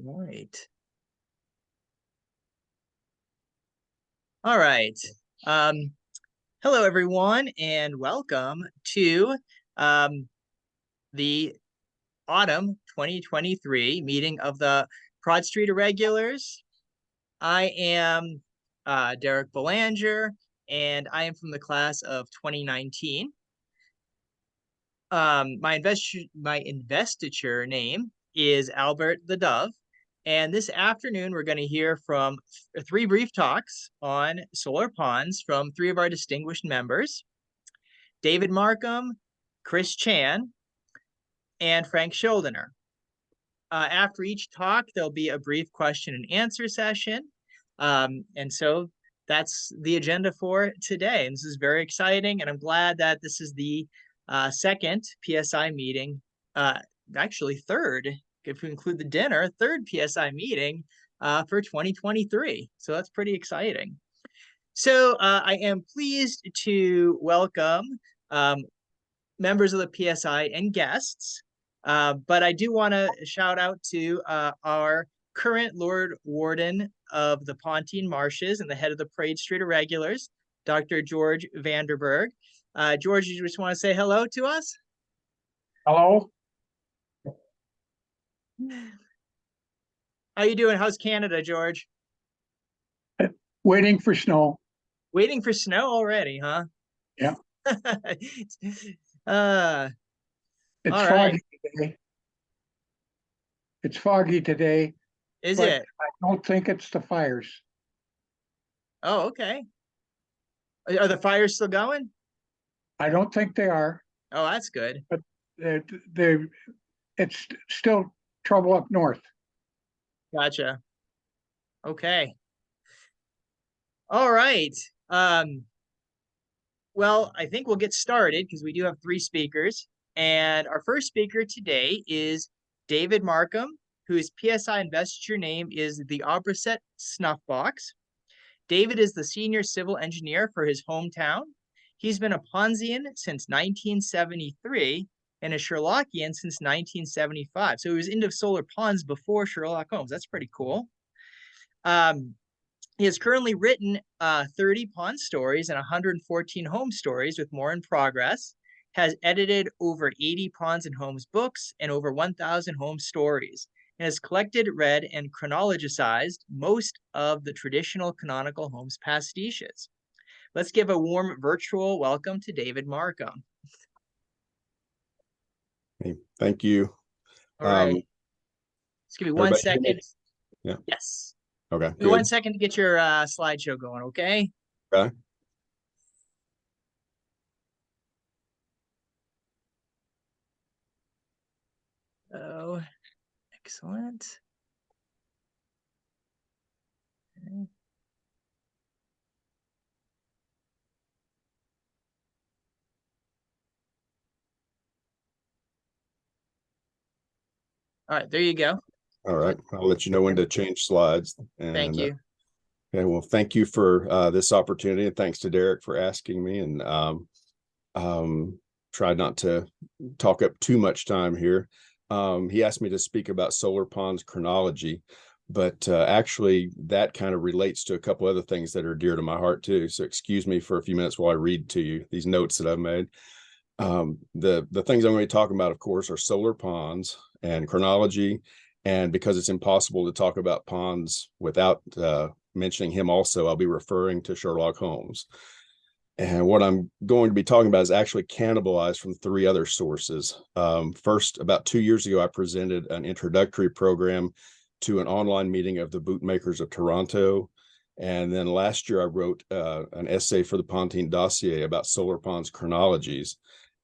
right. All right. Hello, everyone, and welcome to the autumn 2023 meeting of the Praed Street Irregulars. I am Derek Belanger, and I am from the class of 2019. My investiture name is Albert the Dove. And this afternoon, we're going to hear from three brief talks on Solar Pons from three of our distinguished members, David Marcum, Chris Chan, and Frank Schildiner. After each talk, there'll be a brief question and answer session. And so that's the agenda for today. And this is very exciting. And I'm glad that this is the second PSI meeting, actually third, if we include the dinner, third PSI meeting for 2023. So that's pretty exciting. So I am pleased to welcome members of the PSI and guests, but I do want to shout out to our current Lord Warden of the Pontine Marshes and the head of the Praed Street Irregulars, Dr. George Vanderberg. George, you just want to say hello to us? Hello. How you doing? How's Canada, George? Waiting for snow. Waiting for snow already, huh? Yeah. It's foggy right. today. It's foggy today. Is it? I don't think it's the fires. Oh, okay. Are the fires still going? I don't think they are. Oh, that's good. But it's still trouble up north. Gotcha. Okay. All right. Well, I think we'll get started because we do have three speakers. And our first speaker today is David Marcum, whose PSI investiture name is the Aubraset Snuffbox. David is the senior civil engineer for his hometown. He's been a Ponsian since 1973 and a Sherlockian since 1975. So he was into Solar Pons before Sherlock Holmes. That's pretty cool. He has currently written 30 pond stories and 114 home stories, with more in progress, has edited over 80 ponds and homes books and over 1,000 home stories, and has collected, read, and chronologized most of the traditional canonical homes pastiches. Let's give a warm virtual welcome to David Marcum. Hey, thank you. All right. Just give me 1 second. Yeah. Yes. Okay. Give me 1 second to get your slideshow going, okay? Okay. Oh, excellent. Okay. All right, there you go. All right. I'll let you know when to change slides. And, thank you. Okay. Well, thank you for this opportunity, and thanks to Derek for asking me. And tried not to talk up too much time here. He asked me to speak about Solar Pons chronology, but actually that kind of relates to a couple other things that are dear to my heart too. So excuse me for a few minutes while I read to you these notes that I've made. The things I'm going to be talking about, of course, are Solar Pons and chronology. And because it's impossible to talk about Pons without mentioning him also, I'll be referring to Sherlock Holmes. And what I'm going to be talking about is actually cannibalized from three other sources. First, about 2 years ago, I presented an introductory program to an online meeting of the bootmakers of Toronto. And then last year, I wrote an essay for the Pontine dossier about Solar Pons chronologies.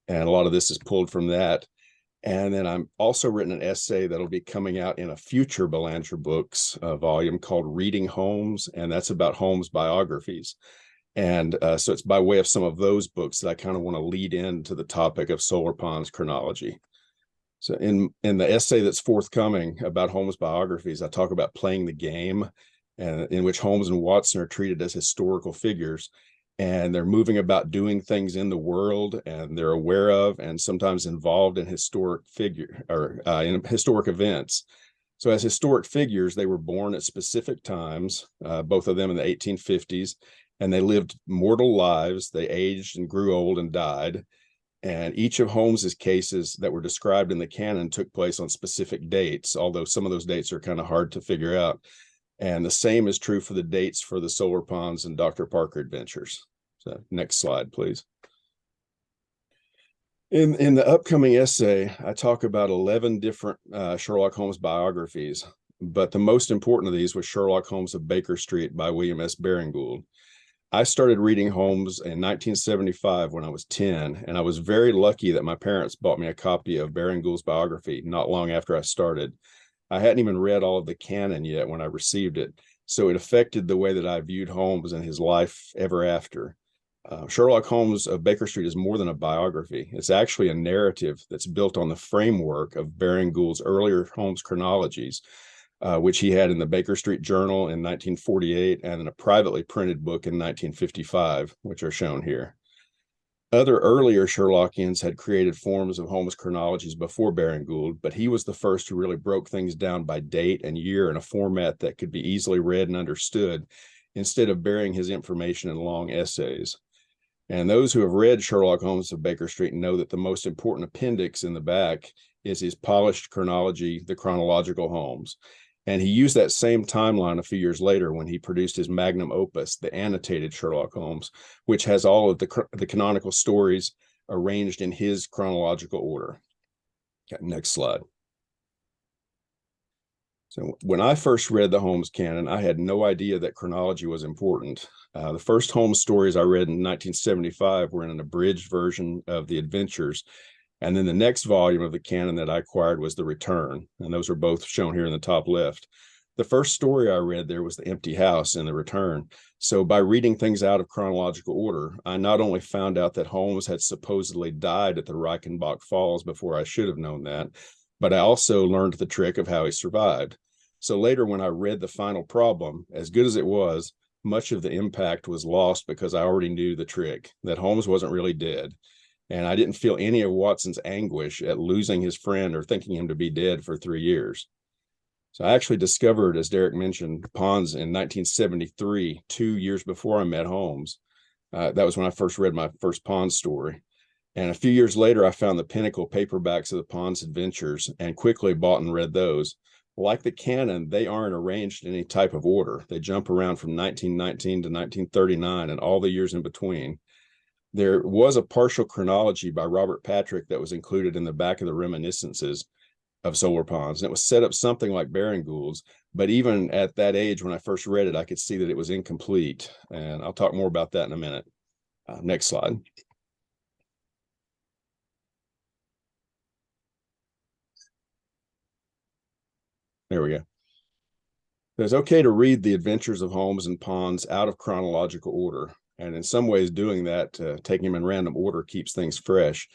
And a lot of this is pulled from that. And then I'm also written an essay that'll be coming out in a future Belanger Books volume called Reading Holmes, and that's about Holmes biographies. And so it's by way of some of those books that I kind of want to lead into the topic of Solar Pons chronology. So in the essay that's forthcoming about Holmes biographies, I talk about playing the game, and in which Holmes and Watson are treated as historical figures. And they're moving about doing things in the world, and they're aware of and sometimes involved in historic figure or in historic events. So as historic figures, they were born at specific times, both of them in the 1850s, and they lived mortal lives. They aged and grew old and died. And each of Holmes's cases that were described in the canon took place on specific dates, although some of those dates are kind of hard to figure out. And the same is true for the dates for the Solar Pons and Dr. Parker adventures. So next slide, please. In the upcoming essay, I talk about 11 different Sherlock Holmes biographies, but the most important of these was Sherlock Holmes of Baker Street by William S. Baring-Gould. I started reading Holmes in 1975 when I was 10, and I was very lucky that my parents bought me a copy of Baring-Gould's biography not long after I started. I hadn't even read all of the canon yet when I received it, so it affected the way that I viewed Holmes and his life ever after. Sherlock Holmes of Baker Street is more than a biography. It's actually a narrative that's built on the framework of Baring-Gould's earlier Holmes chronologies, which he had in the Baker Street Journal in 1948 and in a privately printed book in 1955, which are shown here. Other earlier Sherlockians had created forms of Holmes chronologies before Baring-Gould, but he was the first who really broke things down by date and year in a format that could be easily read and understood, instead of burying his information in long essays. And those who have read Sherlock Holmes of Baker Street know that the most important appendix in the back is his polished chronology, The Chronological Holmes. And he used that same timeline a few years later when he produced his magnum opus, the annotated Sherlock Holmes, which has all of the canonical stories arranged in his chronological order. Okay, next slide. So when I first read the Holmes canon, I had no idea that chronology was important. The first Holmes stories I read in 1975 were in an abridged version of the Adventures. And then the next volume of the canon that I acquired was The Return. And those are both shown here in the top left. The first story I read there was The Empty House in The Return. So by reading things out of chronological order, I not only found out that Holmes had supposedly died at the Reichenbach Falls before I should have known that, but I also learned the trick of how he survived. So later, when I read The Final Problem, as good as it was, much of the impact was lost because I already knew the trick, that Holmes wasn't really dead. And I didn't feel any of Watson's anguish at losing his friend or thinking him to be dead for 3 years. So I actually discovered, as Derek mentioned, Pons in 1973, 2 years before I met Holmes. That was when I first read my first Pons story. And a few years later, I found the Pinnacle paperbacks of the Pons adventures and quickly bought and read those. Like the canon, they aren't arranged in any type of order. They jump around from 1919 to 1939 and all the years in between. There was a partial chronology by Robert Patrick that was included in the back of the reminiscences of Solar Pons, and it was set up something like Baring-Gould's, but even at that age when I first read it, I could see that it was incomplete, and I'll talk more about that in a minute. Next slide. There we go. It's okay to read the adventures of Holmes and Pons out of chronological order. And in some ways, doing that, taking them in random order, keeps things fresh.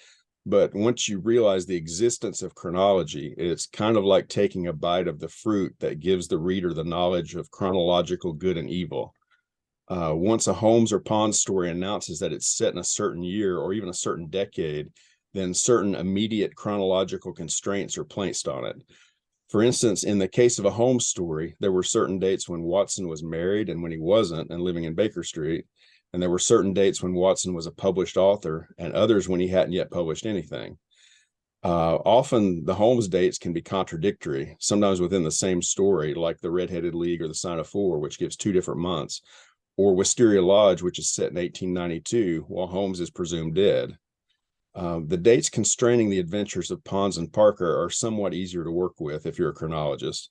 But once you realize the existence of chronology, it's kind of like taking a bite of the fruit that gives the reader the knowledge of chronological good and evil. Once a Holmes or Pons story announces that it's set in a certain year or even a certain decade, then certain immediate chronological constraints are placed on it. For instance, in the case of a Holmes story, there were certain dates when Watson was married and when he wasn't and living in Baker Street. And there were certain dates when Watson was a published author and others when he hadn't yet published anything. Often the Holmes dates can be contradictory, sometimes within the same story, like the Red-Headed League or the Sign of Four, which gives 2 different months, or Wisteria Lodge, which is set in 1892 while Holmes is presumed dead. The dates constraining the adventures of Pons and Parker are somewhat easier to work with if you're a chronologist.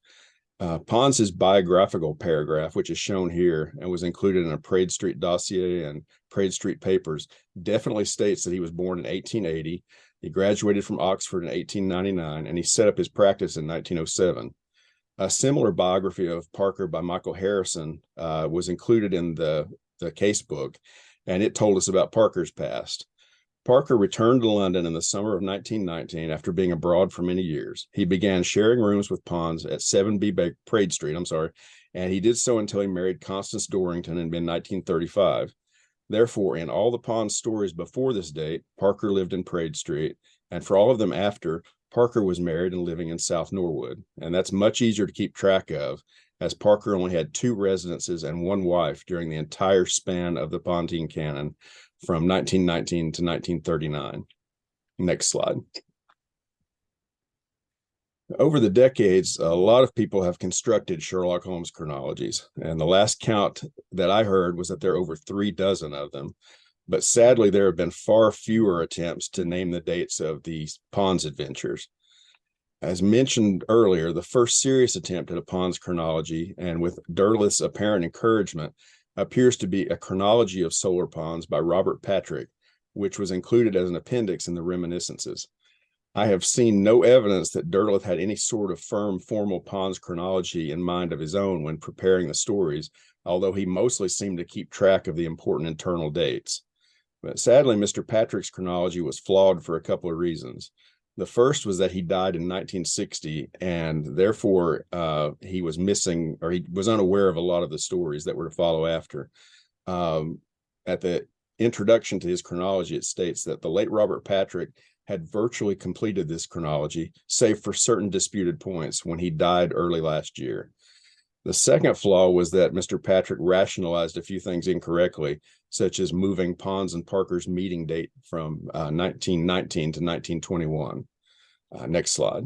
Pons's biographical paragraph, which is shown here and was included in a Praed Street dossier and Praed Street papers, definitely states that he was born in 1880. He graduated from Oxford in 1899, and he set up his practice in 1907. A similar biography of Parker by Michael Harrison was included in the case book, and it told us about Parker's past. Parker returned to London in the summer of 1919 after being abroad for many years. He began sharing rooms with Pons at 7B Praed Street, and he did so until he married Constance Dorrington in 1935. Therefore, in all the Pons stories before this date, Parker lived in Praed Street, and for all of them after, Parker was married and living in South Norwood, and that's much easier to keep track of, as Parker only had 2 residences and 1 wife during the entire span of the Pontine canon from 1919 to 1939. Next slide. Over the decades, a lot of people have constructed Sherlock Holmes chronologies, and the last count that I heard was that there are over 3 dozen of them. But sadly, there have been far fewer attempts to name the dates of these Pons adventures. As mentioned earlier, the first serious attempt at a Pons chronology, and with Derleth's apparent encouragement, appears to be a chronology of Solar Pons by Robert Patrick, which was included as an appendix in the reminiscences. I have seen no evidence that Derleth had any sort of firm formal Pons chronology in mind of his own when preparing the stories, although he mostly seemed to keep track of the important internal dates. But sadly, Mr. Patrick's chronology was flawed for a couple of reasons. The first was that he died in 1960, and therefore he was missing, or he was unaware of a lot of the stories that were to follow after. At the introduction to his chronology, it states that the late Robert Patrick had virtually completed this chronology, save for certain disputed points, when he died early last year. The second flaw was that Mr. Patrick rationalized a few things incorrectly, such as moving Pons and Parker's meeting date from 1919 to 1921. Next slide.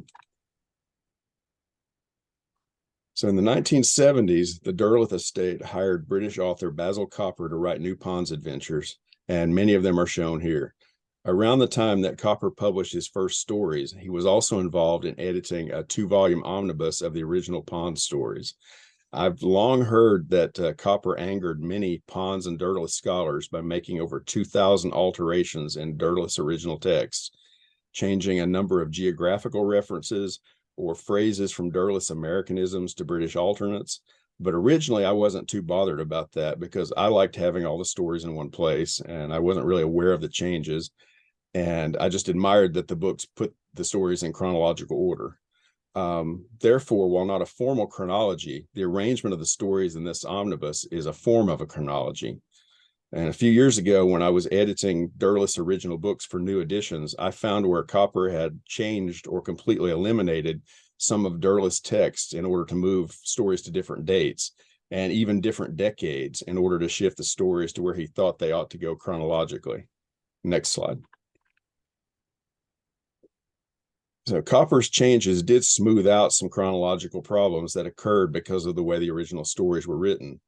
So in the 1970s, the Derleth estate hired British author Basil Copper to write new Pons adventures, and many of them are shown here. Around the time that Copper published his first stories, he was also involved in editing a 2-volume omnibus of the original Pons stories. I've long heard that Copper angered many Pons and Derleth scholars by making over 2,000 alterations in Derleth's original texts, changing a number of geographical references or phrases from Derleth's Americanisms to British alternates. But originally, I wasn't too bothered about that because I liked having all the stories in one place, and I wasn't really aware of the changes. And I just admired that the books put the stories in chronological order. Therefore, while not a formal chronology, the arrangement of the stories in this omnibus is a form of a chronology. And a few years ago, when I was editing Derleth's original books for new editions, I found where Copper had changed or completely eliminated some of Derleth's texts in order to move stories to different dates and even different decades in order to shift the stories to where he thought they ought to go chronologically. Next slide. So Copper's changes did smooth out some chronological problems that occurred because of the way the original stories were written.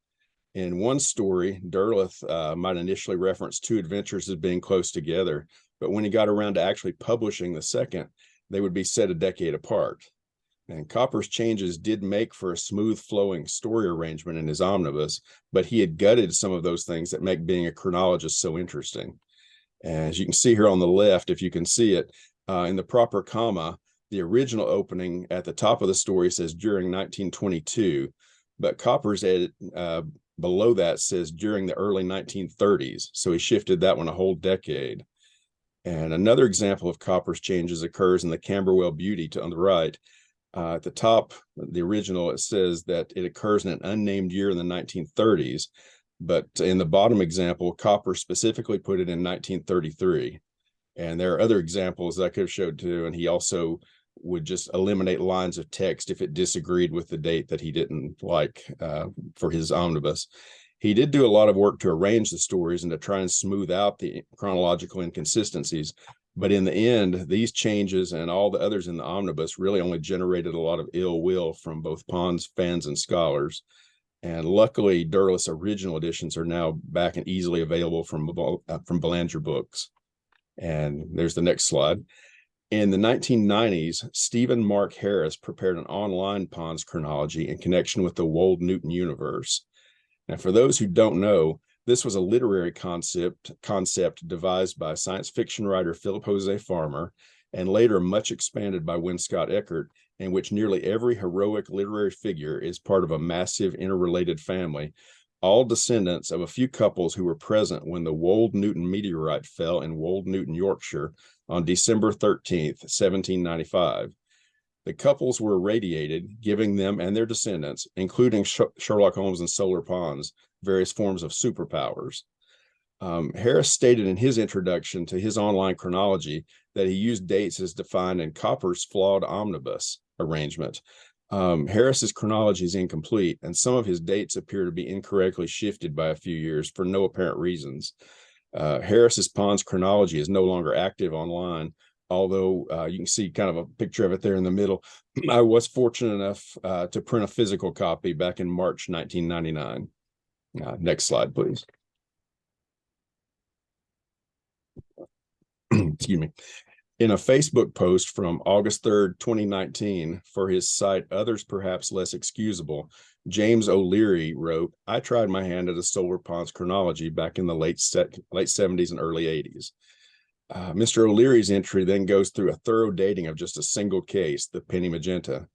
In one story, Derleth might initially reference 2 adventures as being close together, but when he got around to actually publishing the second, they would be set a decade apart. And Copper's changes did make for a smooth flowing story arrangement in his omnibus, but he had gutted some of those things that make being a chronologist so interesting. As you can see here on the left, if you can see it, in the proper comma, the original opening at the top of the story says during 1922, but Copper's edit below that says during the early 1930s. So he shifted that one a whole decade. And another example of Copper's changes occurs in the Camberwell Beauty on the right. At the top, the original, it says that it occurs in an unnamed year in the 1930s, but in the bottom example, Copper specifically put it in 1933. And there are other examples that I could have showed too, and he also would just eliminate lines of text if it disagreed with the date that he didn't like for his omnibus. He did do a lot of work to arrange the stories and to try and smooth out the chronological inconsistencies. But in the end, these changes and all the others in the omnibus really only generated a lot of ill will from both Pons fans and scholars. And luckily, Derleth's original editions are now back and easily available from Belanger Books. And there's the next slide. In the 1990s, Stephen Mark Harris prepared an online Pons chronology in connection with the Wold-Newton universe. Now, for those who don't know, this was a literary concept devised by science fiction writer Philip Jose Farmer, and later much expanded by Win Scott Eckert, in which nearly every heroic literary figure is part of a massive interrelated family, all descendants of a few couples who were present when the Wold-Newton meteorite fell in Wold-Newton, Yorkshire on December 13th, 1795. The couples were irradiated, giving them and their descendants, including Sherlock Holmes and Solar Pons, various forms of superpowers. Harris stated in his introduction to his online chronology that he used dates as defined in Copper's flawed omnibus arrangement. Harris's chronology is incomplete, and some of his dates appear to be incorrectly shifted by a few years for no apparent reasons. Harris's Pons chronology is no longer active online, although you can see kind of a picture of it there in the middle. I was fortunate enough to print a physical copy back in March 1999. Next slide, please. Excuse me. In a Facebook post from August 3rd, 2019, for his site Others Perhaps Less Excusable, James O'Leary wrote, "I tried my hand at a Solar Pons chronology back in the late 70s and early 80s. Mr. O'Leary's entry then goes through a thorough dating of just a single case, the Penny Magenta.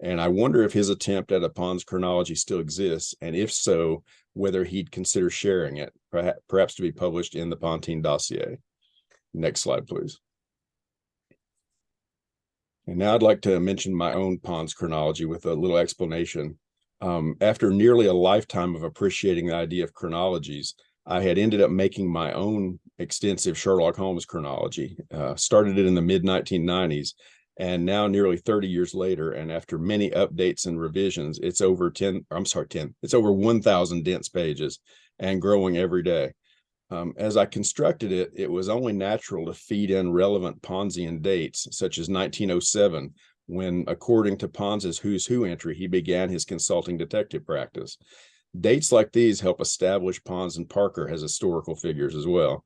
And I wonder if his attempt at a Pons chronology still exists, and if so, whether he'd consider sharing it, perhaps to be published in the Pontine dossier." Next slide, please. And now I'd like to mention my own Pons chronology with a little explanation. After nearly a lifetime of appreciating the idea of chronologies, I had ended up making my own extensive Sherlock Holmes chronology. Started it in the mid-1990s, and now nearly 30 years later, and after many updates and revisions, it's over 1,000 dense pages and growing every day. As I constructed it, it was only natural to feed in relevant Ponzian dates, such as 1907, when, according to Pons's Who's Who entry, he began his consulting detective practice. Dates like these help establish Pons and Parker as historical figures as well.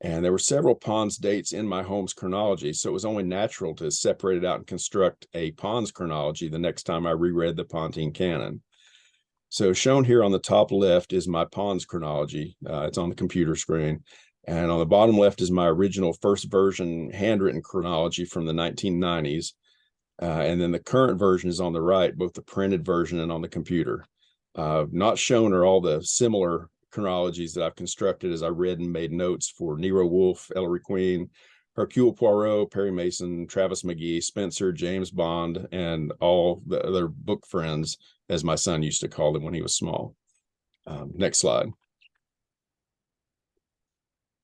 And there were several Pons dates in my Holmes chronology, so it was only natural to separate it out and construct a Pons chronology the next time I reread the Pontine canon. So shown here on the top left is my Pons chronology. It's on the computer screen. And on the bottom left is my original first version handwritten chronology from the 1990s. And then the current version is on the right, both the printed version and on the computer. Not shown are all the similar chronologies that I've constructed as I read and made notes for Nero Wolfe, Ellery Queen, Hercule Poirot, Perry Mason, Travis McGee, Spencer, James Bond, and all the other book friends, as my son used to call them when he was small. Next slide.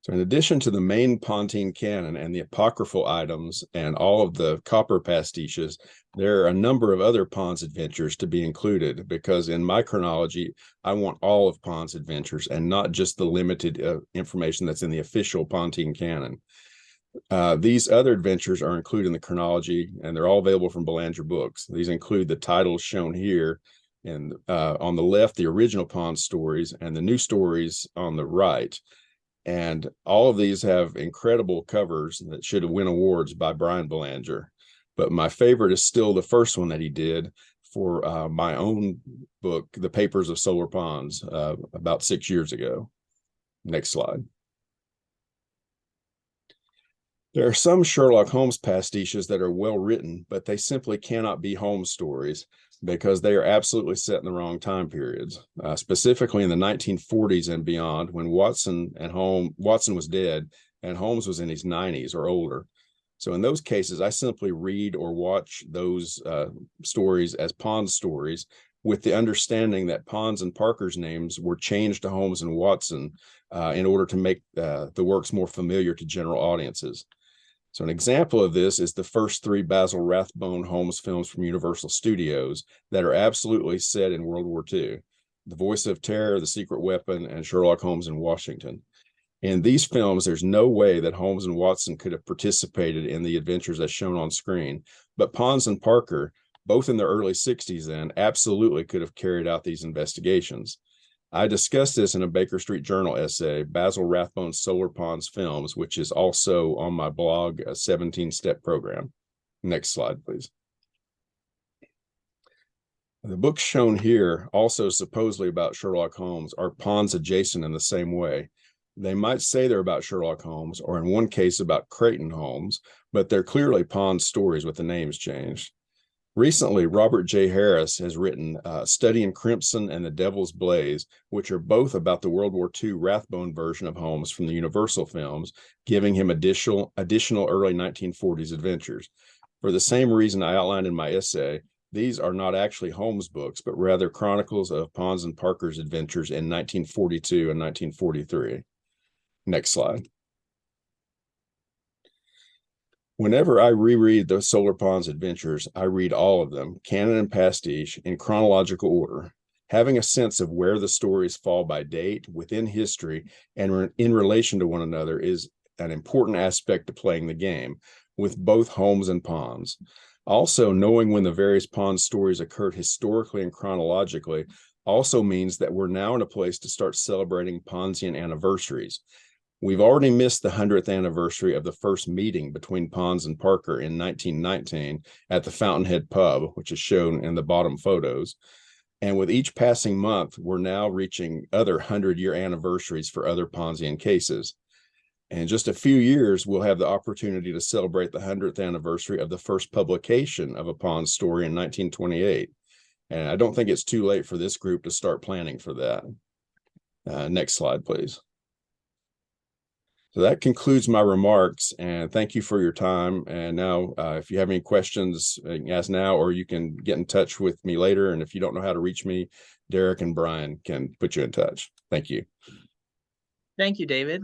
So in addition to the main Pontine canon and the apocryphal items and all of the copper pastiches, there are a number of other Pons adventures to be included, because in my chronology, I want all of Pons adventures and not just the limited information that's in the official Pontine canon. These other adventures are included in the chronology, and they're all available from Belanger Books. These include the titles shown here, and on the left, the original Pons stories, and the new stories on the right. And all of these have incredible covers that should have won awards by Brian Belanger. But my favorite is still the first one that he did for my own book, The Papers of Solar Pons, about 6 years ago. Next slide. There are some Sherlock Holmes pastiches that are well written, but they simply cannot be Holmes stories because they are absolutely set in the wrong time periods, specifically in the 1940s and beyond, when Watson was dead and Holmes was in his 90s or older. So in those cases, I simply read or watch those stories as Pons stories, with the understanding that Pons and Parker's names were changed to Holmes and Watson in order to make the works more familiar to general audiences. So an example of this is the first 3 Basil Rathbone Holmes films from Universal Studios that are absolutely set in World War II: The Voice of Terror, The Secret Weapon, and Sherlock Holmes in Washington. In these films, there's no way that Holmes and Watson could have participated in the adventures as shown on screen, but Pons and Parker, both in the early 60s then, absolutely could have carried out these investigations. I discussed this in a Baker Street Journal essay, Basil Rathbone's Solar Pons Films, which is also on my blog, a 17-step program. Next slide, please. The books shown here, also supposedly about Sherlock Holmes, are Pons adjacent in the same way. They might say they're about Sherlock Holmes, or in one case about Creighton Holmes, but they're clearly Pons stories with the names changed. Recently, Robert J. Harris has written Study in Crimson and The Devil's Blaze, which are both about the World War II Rathbone version of Holmes from the Universal films, giving him additional early 1940s adventures. For the same reason I outlined in my essay, these are not actually Holmes books, but rather chronicles of Pons and Parker's adventures in 1942 and 1943. Next slide. Whenever I reread the Solar Pons adventures, I read all of them, canon and pastiche, in chronological order, having a sense of where the stories fall by date, within history, and in relation to one another is an important aspect to playing the game, with both Holmes and Pons. Also, knowing when the various Pons stories occurred historically and chronologically also means that we're now in a place to start celebrating Ponsian anniversaries. We've already missed the 100th anniversary of the first meeting between Pons and Parker in 1919 at the Fountainhead Pub, which is shown in the bottom photos. And with each passing month, we're now reaching other 100-year anniversaries for other Ponsian cases. In just a few years, we'll have the opportunity to celebrate the 100th anniversary of the first publication of a Pons story in 1928. And I don't think it's too late for this group to start planning for that. Next slide, please. So that concludes my remarks, and thank you for your time. And now, if you have any questions, you can ask now, or you can get in touch with me later. And if you don't know how to reach me, Derek and Brian can put you in touch. Thank you. Thank you, David.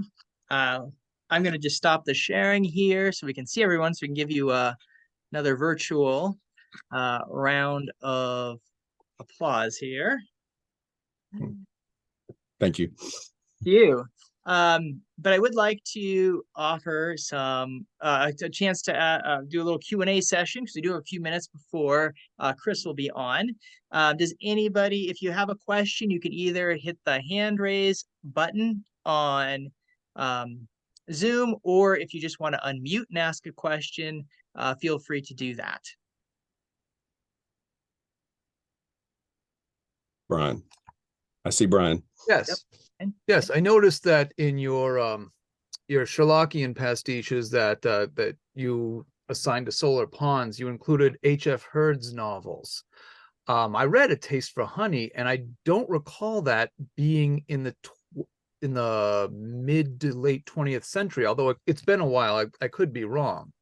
I'm going to just stop the sharing here so we can see everyone, so we can give you another virtual round of applause here. Thank you. Thank you. But I would like to offer some a chance to do a little Q&A session, because we do have a few minutes before Chris will be on. Does anybody, if you have a question, you can either hit the hand raise button on Zoom, or if you just want to unmute and ask a question, feel free to do that. Brian. I see Brian. Yes. Yep. Yes, I noticed that in your Sherlockian pastiches that you assigned to Solar Pons, you included H.F. Hurd's novels. I read A Taste for Honey, and I don't recall that being in the mid to late 20th century, although it's been a while. I could be wrong.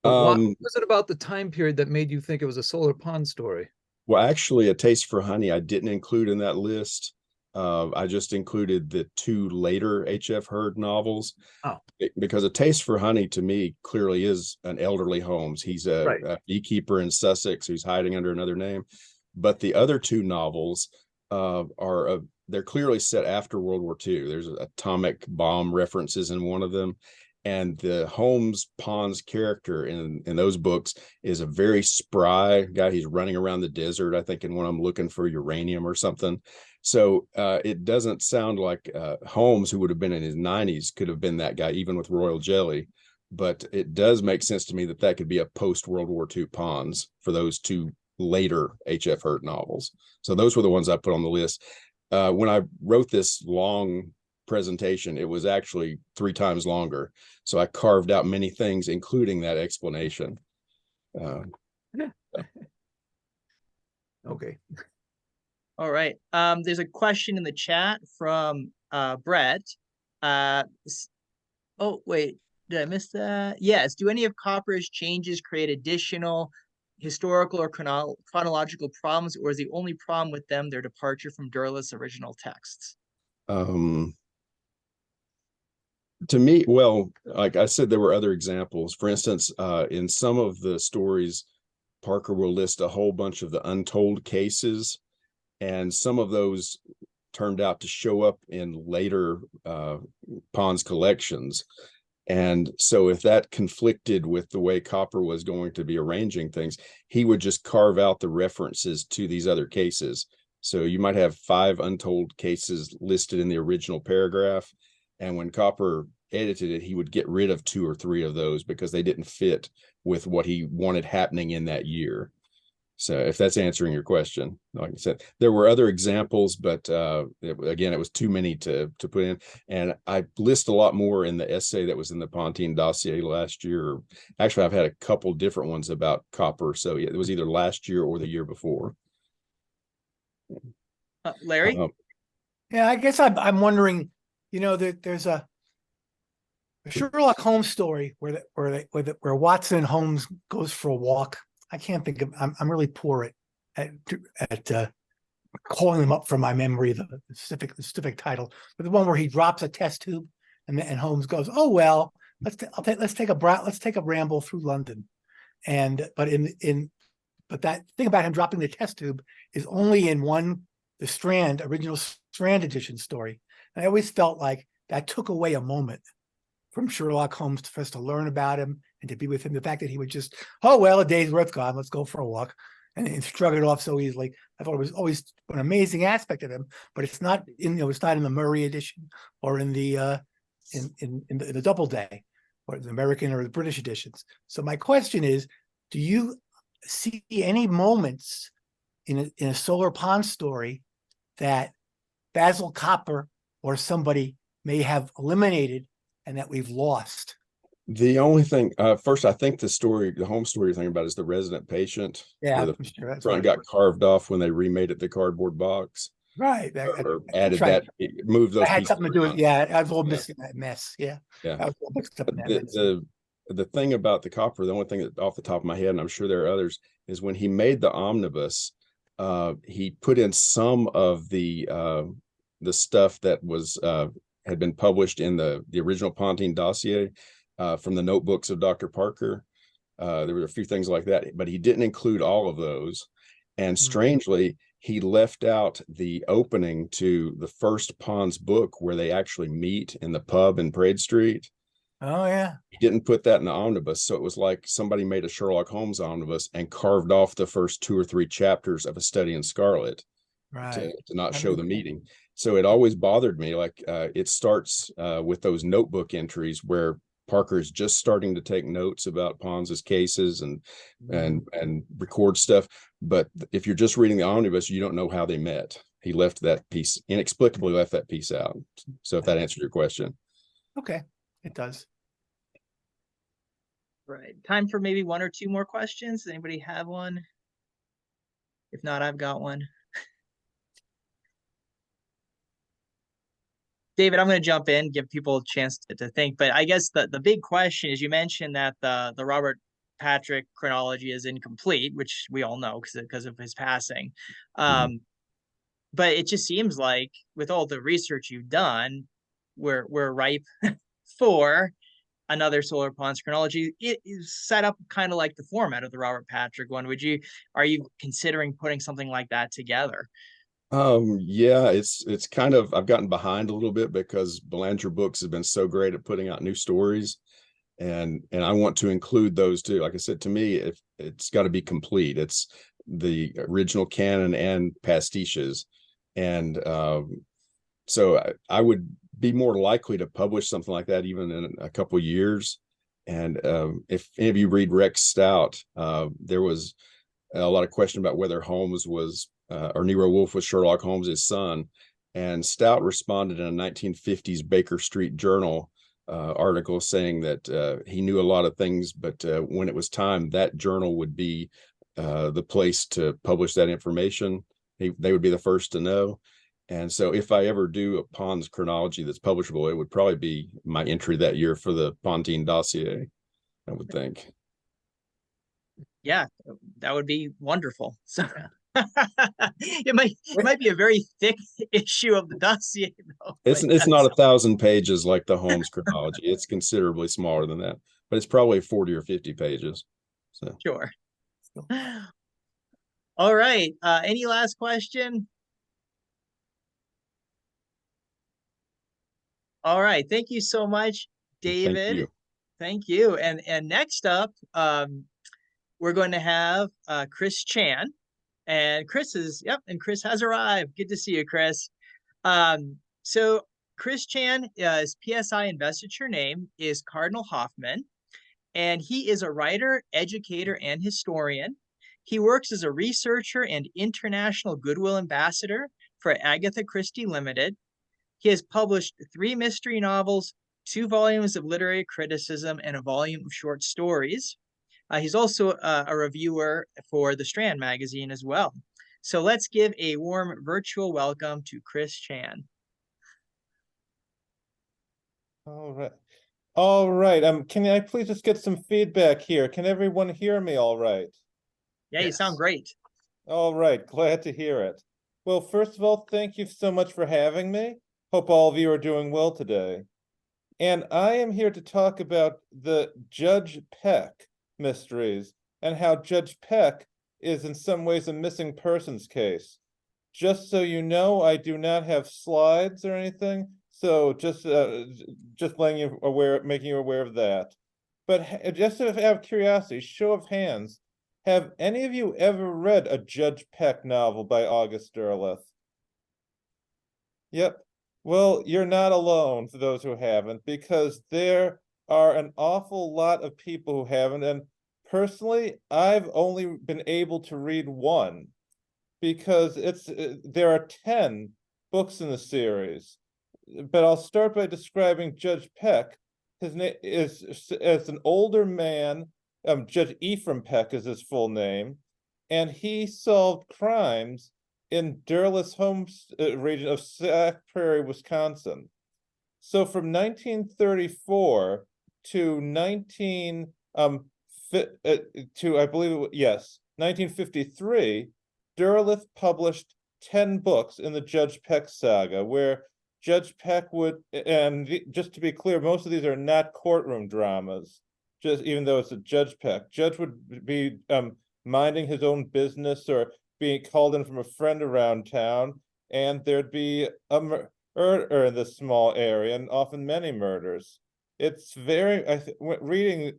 But what was it about the time period that made you think it was a Solar Pons story? Well, actually, A Taste for Honey I didn't include in that list. I just included the two later H.F. Hurd novels. Oh. Because A Taste for Honey to me clearly is an elderly Holmes. He's a beekeeper in Sussex who's hiding under another name. But the other two novels they're clearly set after World War II. There's atomic bomb references in one of them. And the Holmes Pons character in those books is a very spry guy. He's running around the desert, I think, in one of them looking for uranium or something. So it doesn't sound like Holmes, who would have been in his 90s, could have been that guy, even with Royal Jelly. But it does make sense to me that that could be a post-World War II Pons for those two later H.F. Hurd novels. So those were the ones I put on the list. When I wrote this long presentation, it was actually 3 times longer. So I carved out many things, including that explanation. Okay. All right. There's a question in the chat from Brett. Oh, wait, did I miss that? Yes. Do any of Copper's changes create additional historical or chronological problems, or is the only problem with them their departure from Derleth's original texts? To me, well, like I said, there were other examples. For instance, in some of the stories, Parker will list a whole bunch of the untold cases, and some of those turned out to show up in later Pons collections. And so if that conflicted with the way Copper was going to be arranging things, he would just carve out the references to these other cases. So you might have 5 untold cases listed in the original paragraph, and when Copper edited it, he would get rid of 2 or 3 of those because they didn't fit with what he wanted happening in that year. So if that's answering your question, like I said, there were other examples, but again, it was too many to put in. And I list a lot more in the essay that was in the Pontine dossier last year. Actually, I've had a couple different ones about Copper. So yeah, it was either last year or the year before. Larry? Yeah, I guess I'm wondering, you know, there's a Sherlock Holmes story where Watson and Holmes goes for a walk. I can't think of. I'm really poor at calling them up from my memory, the specific title. But the one where he drops a test tube and Holmes goes, "Oh well, let's take a ramble through London," and but that thing about him dropping the test tube is only in the original Strand edition story. And I always felt like that took away a moment from Sherlock Holmes for us to learn about him and to be with him. The fact that he would just, oh, well, a day's worth gone, let's go for a walk, and shrug it off so easily. I thought it was always an amazing aspect of him, but it's not in the Murray edition or in the the Doubleday or the American or the British editions. So my question is, do you see any moments in a Solar Pons story that Basil Copper or somebody may have eliminated and that we've lost? The only thing, first, I think the home story you're thinking about is the resident patient. Yeah, where the I'm sure that's front right. got carved off when they remade it the cardboard box. Right. Or added right. that, moved those I had pieces something to do with, around. yeah, I was all Yeah. missing that mess. Yeah. Yeah. I was all mixed up in that mess. The thing about the copper, the only thing that off the top of my head, and I'm sure there are others, is when he made the omnibus, he put in some of the stuff that was had been published in the original Pontine dossier from the notebooks of Dr. Parker. There were a few things like that, but he didn't include all of those. And strangely, he left out the opening to the first Pons book where they actually meet in the pub in Praed Street. Oh, yeah. He didn't put that in the omnibus. So it was like somebody made a Sherlock Holmes omnibus and carved off the first 2 or 3 chapters of A Study in Scarlet Right. to not show the meeting. So it always bothered me. Like it starts with those notebook entries where Parker is just starting to take notes about Pons's cases and record stuff. But if you're just reading the omnibus, you don't know how they met. He left that piece, inexplicably left that piece out. So if that answered your question. Okay, it does. Right. Time for maybe 1 or 2 more questions. Does anybody have one? If not, I've got one. David, I'm going to jump in, give people a chance to think. But I guess the big question is, you mentioned that the Robert Patrick chronology is incomplete, which we all know because of his passing. But it just seems like with all the research you've done, we're ripe for another Solar Pons chronology. It is set up kind of like the format of the Robert Patrick one. Are you considering putting something like that together? Yeah, it's kind of, I've gotten behind a little bit because Belanger Books has been so great at putting out new stories, and I want to include those too. Like I said, to me, if it's got to be complete, it's the original canon and pastiches, and so I would be more likely to publish something like that even in a couple of years. And if any of you read Rex Stout, there was a lot of question about whether Holmes was or Nero Wolfe was Sherlock Holmes's son, and Stout responded in a 1950s Baker Street Journal article saying that he knew a lot of things, but when it was time, that journal would be the place to publish that information. They would be the first to know. And so if I ever do a Pons chronology that's publishable, it would probably be my entry that year for the Pontine dossier, I would think. Yeah, that would be wonderful. So it might be a very thick issue of the dossier, though. It's not 1,000 pages like the Holmes chronology. It's considerably smaller than that, but it's probably 40 or 50 pages. So sure. All right. Any last question? All right. Thank you so much, David. Thank you. And next up, we're going to have Chris Chan. And Chris has arrived. Good to see you, Chris. So Chris Chan, his PSI investiture name is Cardinal Hoffman, and he is a writer, educator, and historian. He works as a researcher and international goodwill ambassador for Agatha Christie Limited. He has published 3 mystery novels, 2 volumes of literary criticism, and a volume of short stories. He's also a reviewer for the Strand magazine as well. So let's give a warm virtual welcome to Chris Chan. All right. All right. Can I please just get some feedback here? Can everyone hear me all right? Yeah, you sound great. All right. Glad to hear it. Well, first of all, thank you so much for having me. Hope all of you are doing well today. And I am here to talk about the Judge Peck mysteries and how Judge Peck is in some ways a missing persons case. Just so you know, I do not have slides or anything, so just letting you aware, making you aware of that. But just out of curiosity, show of hands, have any of you ever read a Judge Peck novel by August Derleth? Yep. Well, you're not alone for those who haven't, because there are an awful lot of people who haven't. And personally, I've only been able to read one because there are 10 books in the series. But I'll start by describing Judge Peck. His name is as an older man. Judge Ephraim Peck is his full name, and he solved crimes in Derleth's home region of Sac Prairie, Wisconsin. So from 1934 to I believe yes, 1953, Derleth published 10 books in the Judge Peck saga, where Judge Peck would, and just to be clear, most of these are not courtroom dramas, just even though it's a Judge Peck. Judge would be minding his own business or being called in from a friend around town, and there'd be a murder in this small area, and often many murders. It's very, reading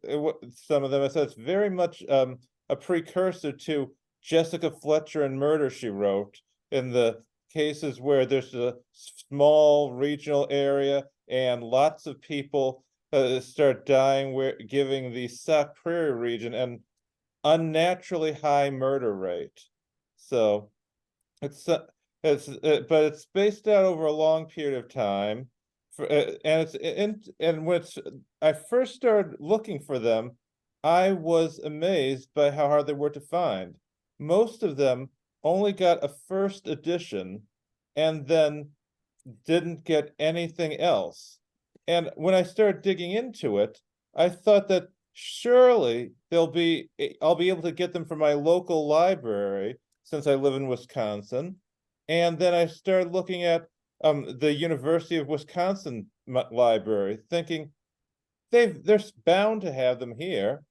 some of them, I said it's very much a precursor to Jessica Fletcher and Murder, She Wrote, in the cases where there's a small regional area and lots of people start dying, giving the Sac Prairie region an unnaturally high murder rate. So but it's spaced out over a long period of time, and when I first started looking for them, I was amazed by how hard they were to find. Most of them only got a first edition and then didn't get anything else. And when I started digging into it, I thought that surely I'll be able to get them from my local library since I live in Wisconsin. And then I started looking at the University of Wisconsin library, thinking they're bound to have them here.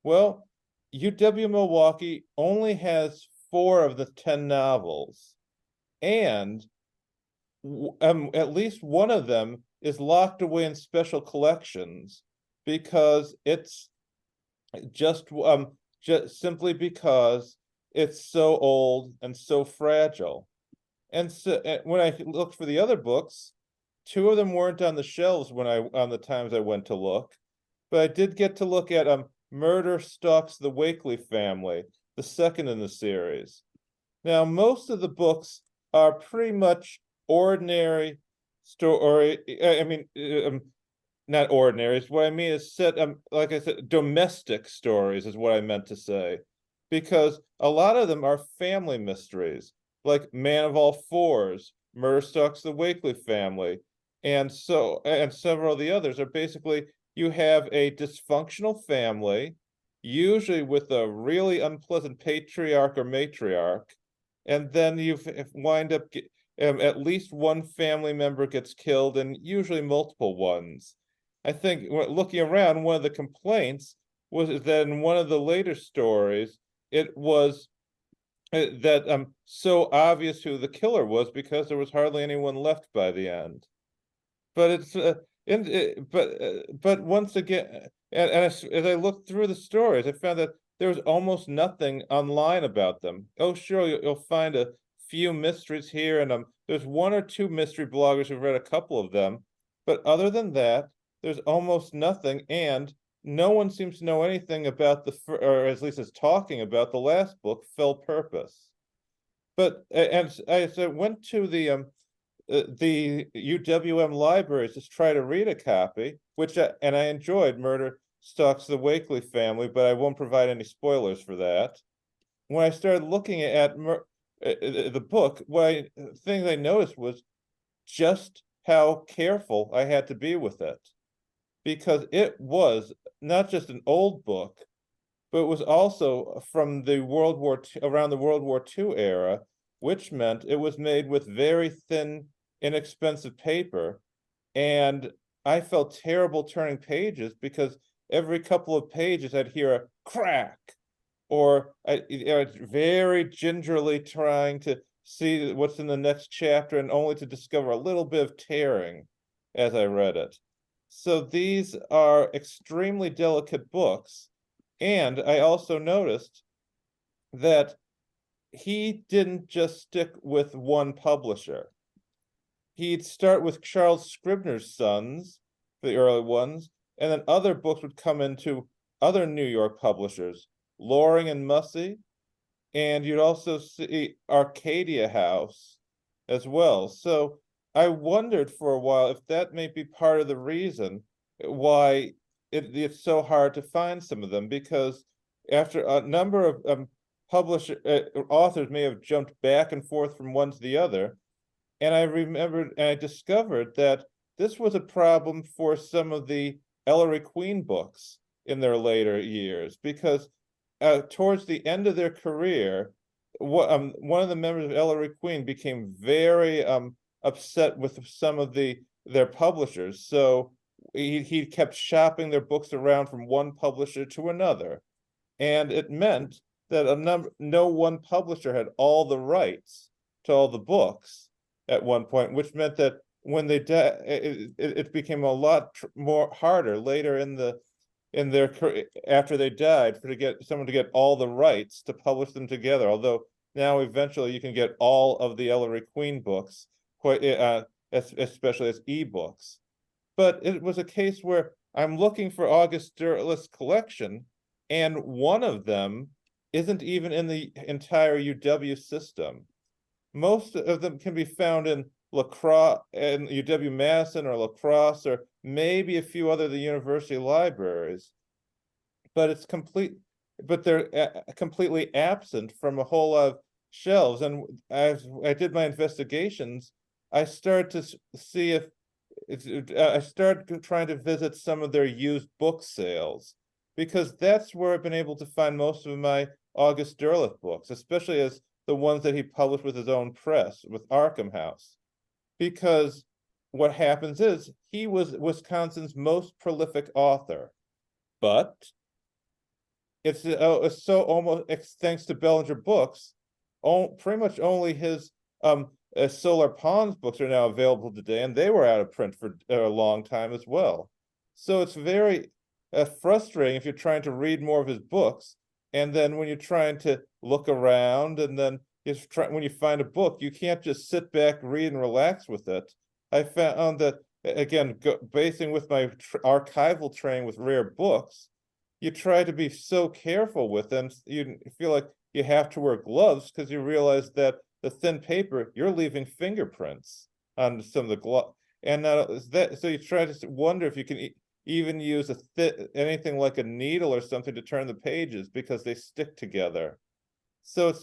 Well, UW-Milwaukee only has 4 of the 10 novels, and at least one of them is locked away in special collections because it's just simply because it's so old and so fragile. And so when I looked for the other books, 2 of them weren't on the shelves on the times I went to look, but I did get to look at Murder Stalks the Wakely Family, the second in the series. Now, most of the books are pretty much ordinary story. I mean, not ordinary. What I mean is like I said, domestic stories is what I meant to say, because a lot of them are family mysteries, like Man of All Fours, Murder Stalks the Wakely Family, and several of the others are basically, you have a dysfunctional family, usually with a really unpleasant patriarch or matriarch, and then you wind up at least one family member gets killed, and usually multiple ones. I think looking around, one of the complaints was that in one of the later stories, it was that so obvious who the killer was because there was hardly anyone left by the end. But it's but once again, and as I looked through the stories, I found that there was almost nothing online about them. Oh, sure, you'll find a few mysteries here, and there's 1 or 2 mystery bloggers who've read a couple of them, but other than that, there's almost nothing, and no one seems to know anything about or at least is talking about the last book, Fell Purpose. But and I went to the UWM libraries to try to read a copy, and I enjoyed Murder Stalks the Wakely Family, but I won't provide any spoilers for that. When I started looking at the book, thing I noticed was just how careful I had to be with it, because it was not just an old book, but it was also from the around the World War II era, which meant it was made with very thin, inexpensive paper, and I felt terrible turning pages because every couple of pages I'd hear a crack, or I'd very gingerly trying to see what's in the next chapter and only to discover a little bit of tearing as I read it. So these are extremely delicate books. And I also noticed that he didn't just stick with one publisher. He'd start with Charles Scribner's Sons, the early ones, and then other books would come into other New York publishers, Loring and Mussey, and you'd also see Arcadia House as well. So I wondered for a while if that may be part of the reason why it's so hard to find some of them, because after a number of authors may have jumped back and forth from one to the other, and I remembered and I discovered that this was a problem for some of the Ellery Queen books in their later years, because towards the end of their career, one of the members of Ellery Queen became very upset with some of their publishers. So he kept shopping their books around from one publisher to another, and it meant that no one publisher had all the rights to all the books at one point, which meant that when they died, it became a lot more harder later in their career, after they died, to get someone to get all the rights to publish them together. Although now eventually you can get all of the Ellery Queen books, especially as ebooks. But it was a case where I'm looking for August Derleth's collection, and one of them isn't even in the entire UW system. Most of them can be found in La Crosse and UW-Madison or La Crosse, or maybe a few other of the university libraries, but they're completely absent from a whole lot of shelves. And as I did my investigations, I started to see if I started trying to visit some of their used book sales, because that's where I've been able to find most of my August Derleth books, especially as the ones that he published with his own press, with Marcum House. Because what happens is he was Wisconsin's most prolific author, but it's so almost thanks to Bellinger Books, pretty much only his Solar Pons books are now available today, and they were out of print for a long time as well. So it's very frustrating if you're trying to read more of his books, and then when you're trying to look around, and then when you find a book, you can't just sit back, read, and relax with it. I found that, again, basing with my archival training with rare books, you try to be so careful with them. You feel like you have to wear gloves because you realize that the thin paper, you're leaving fingerprints on some of the glove. And so you try to wonder if you can even use anything like a needle or something to turn the pages, because they stick together. So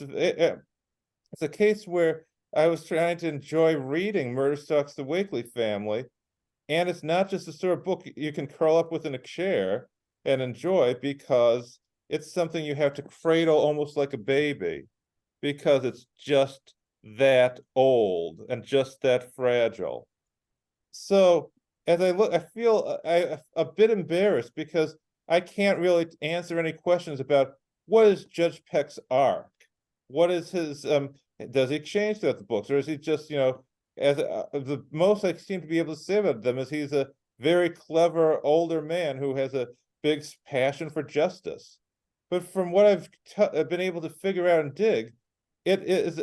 it's a case where I was trying to enjoy reading Murder Stalks the Wakely Family, and it's not just a sort of book you can curl up with in a chair and enjoy, because it's something you have to cradle almost like a baby, because it's just that old and just that fragile. So as I look, I feel a bit embarrassed, because I can't really answer any questions about what is Judge Peck's arc. What is his, does he change throughout the books, or is he just, as the most I seem to be able to say about them is he's a very clever older man who has a big passion for justice. But from what I've been able to figure out and dig, it is,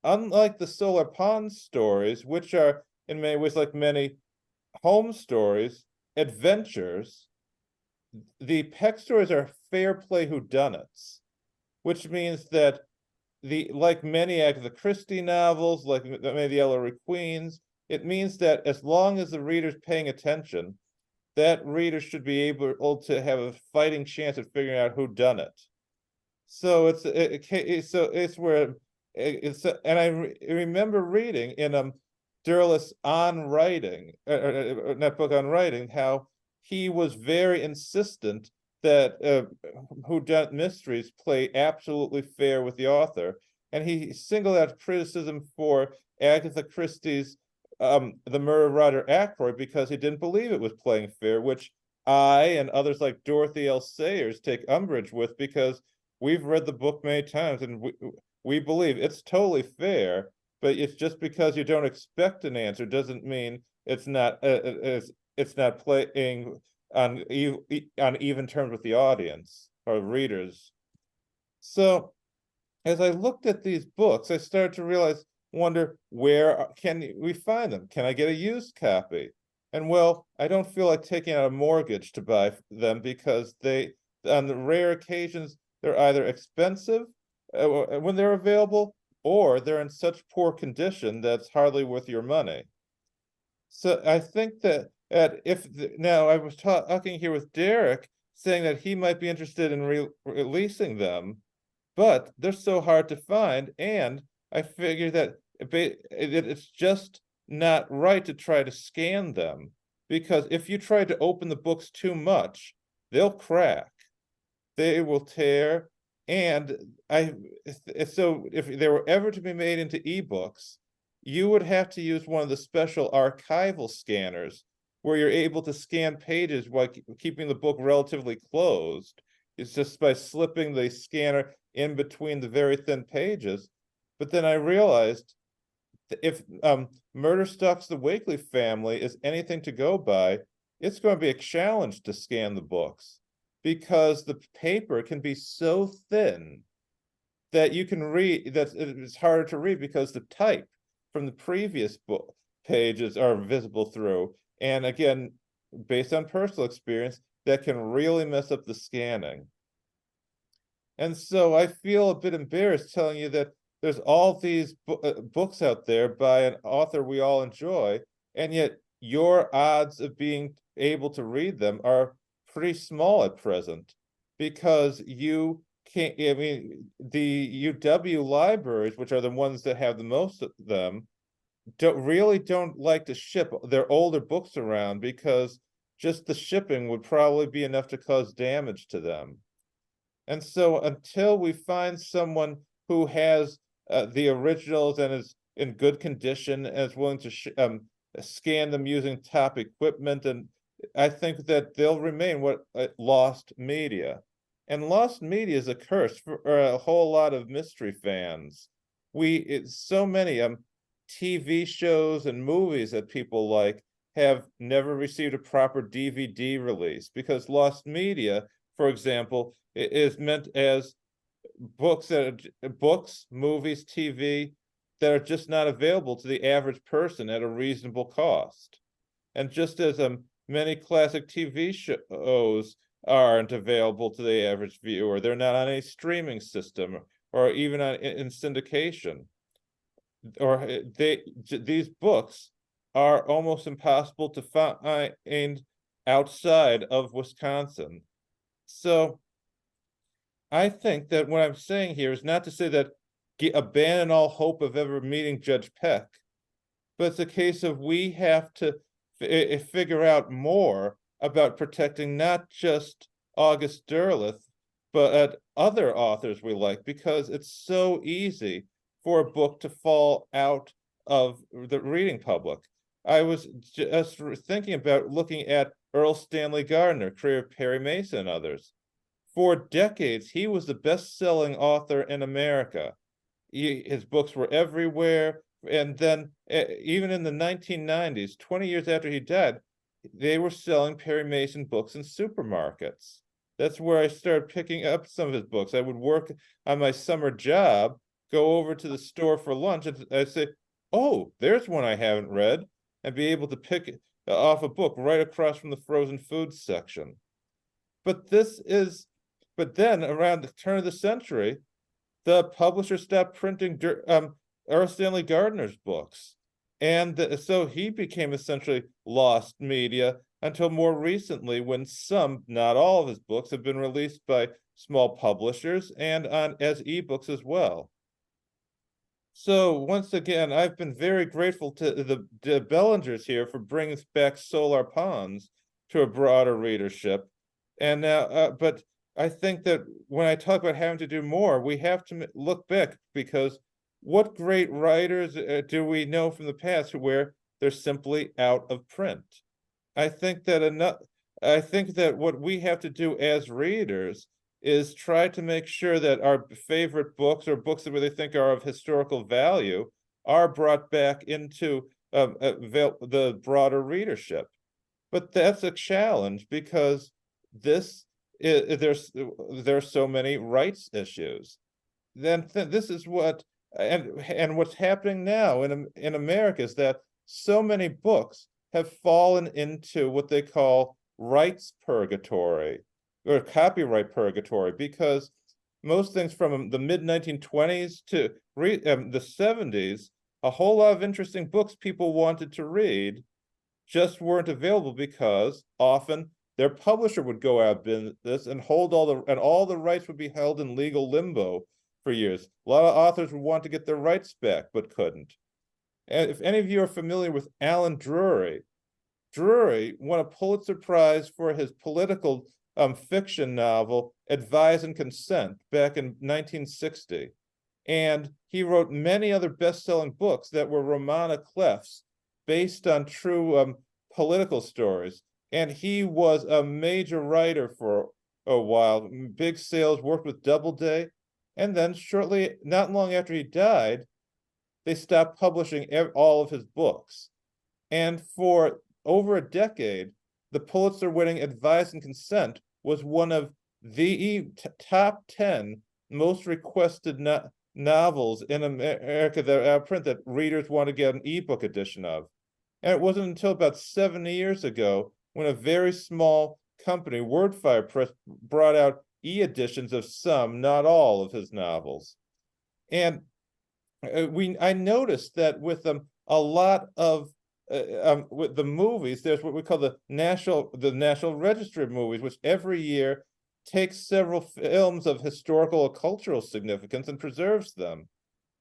unlike the Solar Pons stories, which are in many ways like many home stories, adventures, the Peck stories are fair play whodunits, which means that like many Agatha Christie novels, like many of the Ellery Queens, it means that as long as the reader's paying attention, that reader should be able to have a fighting chance at figuring out who done it. So and I remember reading in Derleth's On Writing, that book on writing, how he was very insistent that whodunit mysteries play absolutely fair with the author, and he singled out criticism for Agatha Christie's the murder writer Ackroyd because he didn't believe it was playing fair, which I and others like Dorothy L. Sayers take umbrage with because we've read the book many times and we believe it's totally fair, but it's just because you don't expect an answer doesn't mean it's not playing on even terms with the audience or readers. So as I looked at these books, I started to wonder where can we find them? Can I get a used copy? And well, I don't feel like taking out a mortgage to buy them because on the rare occasions, they're either expensive when they're available, or they're in such poor condition that's hardly worth your money. So I think that now I was talking here with Derek, saying that he might be interested in releasing them, but they're so hard to find, and I figure that it's just not right to try to scan them, because if you try to open the books too much, they'll crack, they will tear, and so if they were ever to be made into ebooks, you would have to use one of the special archival scanners where you're able to scan pages while keeping the book relatively closed. It's just by slipping the scanner in between the very thin pages. But then I realized that if Murder Stalks the Wakely Family is anything to go by, it's going to be a challenge to scan the books because the paper can be so thin that you can read, that it's harder to read because the type from the previous book pages are visible through. And again, based on personal experience, that can really mess up the scanning. And so I feel a bit embarrassed telling you that there's all these books out there by an author we all enjoy, and yet your odds of being able to read them are pretty small at present, because you can't, I mean, the UW libraries, which are the ones that have the most of them, don't like to ship their older books around because just the shipping would probably be enough to cause damage to them. And so until we find someone who has the originals and is in good condition and is willing to scan them using top equipment, and I think that they'll remain lost media. And lost media is a curse for a whole lot of mystery fans. So many TV shows and movies that people like have never received a proper DVD release because lost media, for example, is meant as books, movies, TV that are just not available to the average person at a reasonable cost. And just as many classic TV shows aren't available to the average viewer, they're not on a streaming system or even in syndication. Or these books are almost impossible to find outside of Wisconsin. So I think that what I'm saying here is not to say that abandon all hope of ever meeting Judge Peck, but it's a case of we have to figure out more about protecting not just August Derleth, but other authors we like, because it's so easy for a book to fall out of the reading public. I was just thinking about looking at Earl Stanley Gardner, creator of Perry Mason and others. For decades, he was the best-selling author in America. His books were everywhere. And then even in the 1990s, 20 years after he died, they were selling Perry Mason books in supermarkets. That's where I started picking up some of his books. I would work on my summer job, go over to the store for lunch, and I'd say, oh, there's one I haven't read, and be able to pick off a book right across from the frozen foods section. But then around the turn of the century, the publisher stopped printing Earl Stanley Gardner's books. And so he became essentially lost media until more recently, when some, not all of his books, have been released by small publishers and as ebooks as well. So once again, I've been very grateful to the Bellingers here for bringing back Solar Pons to a broader readership. And now, but I think that when I talk about having to do more, we have to look back, because what great writers do we know from the past where they're simply out of print. I think that what we have to do as readers is try to make sure that our favorite books or books that we think are of historical value are brought back into the broader readership. But that's a challenge because there's so many rights issues. Then this is what and what's happening now in America is that so many books have fallen into what they call rights purgatory or copyright purgatory, because most things from the mid 1920s to the 70s, a whole lot of interesting books people wanted to read just weren't available because often their publisher would go out of business and hold all the rights would be held in legal limbo for years. A lot of authors would want to get their rights back but couldn't. And if any of you are familiar with Alan Drury won a Pulitzer Prize for his political fiction novel Advise and Consent back in 1960. And he wrote many other best-selling books that were Romana clefs based on true political stories. And he was a major writer for a while, big sales, worked with Doubleday. And then shortly, not long after he died, they stopped publishing all of his books. And for over a decade, the Pulitzer-winning Advise and Consent was one of the top 10 most requested novels in America that are print that readers want to get an ebook edition of. And it wasn't until about 70 years ago when a very small company, Wordfire Press, brought out e-editions of some, not all, of his novels. And I noticed that with a lot of with the movies, there's what we call the National Registry of Movies, which every year takes several films of historical or cultural significance and preserves them.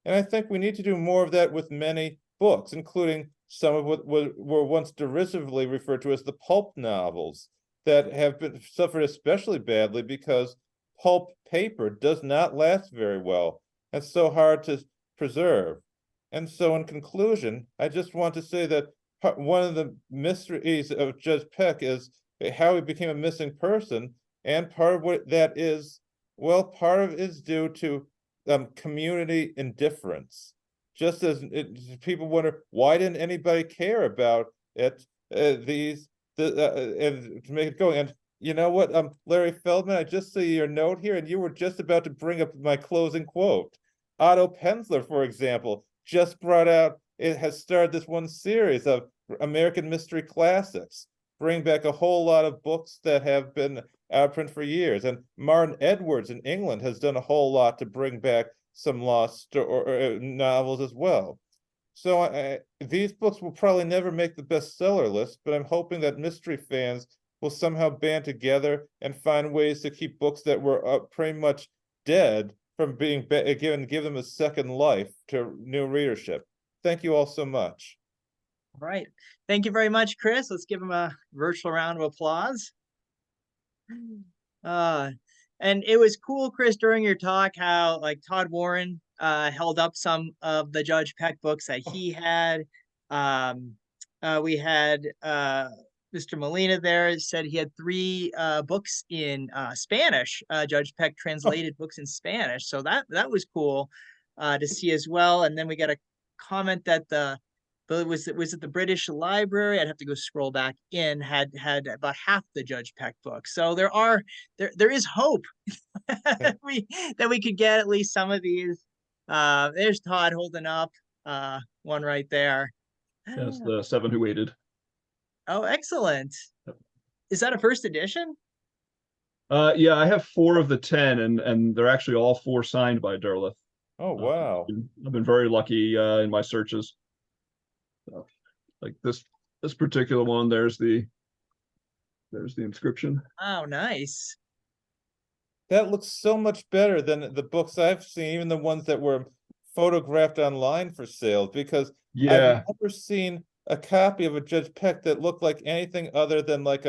And I think we need to do more of that with many books, including some of what were once derisively referred to as the pulp novels that have been suffered especially badly because pulp paper does not last very well. It's so hard to preserve. And so in conclusion, I just want to say that one of the mysteries of Judge Peck is how he became a missing person. And part of what that is, well, part of it is due to community indifference. Just as people wonder, why didn't anybody care about it? And to make it go. And you know what, Larry Feldman, I just see your note here, and you were just about to bring up my closing quote. Otto Penzler, for example, just brought out, it has started this one series of American mystery classics, bring back a whole lot of books that have been out of print for years. And Martin Edwards in England has done a whole lot to bring back some lost novels as well. So these books will probably never make the bestseller list, but I'm hoping that mystery fans will somehow band together and find ways to keep books that were pretty much dead from being give them a second life to new readership. Thank you all so much. All right. Thank you very much, Chris. Let's give him a virtual round of applause. And it was cool, Chris, during your talk, how like Todd Warren held up some of the Judge Peck books that he had. We had Mr. Molina there said he had 3 books in Spanish. Judge Peck translated books in Spanish, so that was cool to see as well. And then we got a comment that was it the British Library? I'd have to go scroll back in. Had about half the Judge Peck books. So there is hope that we could get at least some of these. There's Todd holding up one right there. That's the 7 Who Waited. Oh, excellent. Yep. Is that a first edition? Yeah, I have 4 of the 10, and they're actually all 4 signed by Derleth. Oh, wow. I've been very lucky in my searches. Like this particular one, there's the inscription. Oh, nice. That looks so much better than the books I've seen, even the ones that were photographed online for sale, because Yeah, I've never seen a copy of a Judge Peck that looked like anything other than like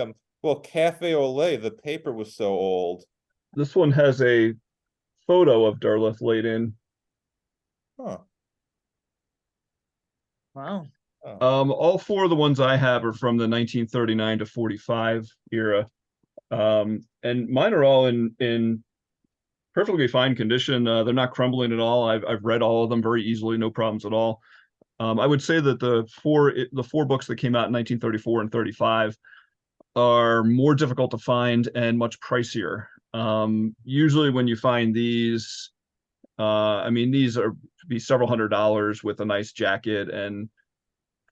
Cafe au lait. The paper was so old. this one has a photo of Derleth laid in. Huh. Wow. All four of the ones I have are from the 1939 to 45 era. And mine are all in perfectly fine condition. They're not crumbling at all. I've read all of them very easily, no problems at all. I would say that the four books that came out in 1934 and 35 are more difficult to find and much pricier. Usually when you find these, I mean, these are be several $100s with a nice jacket and a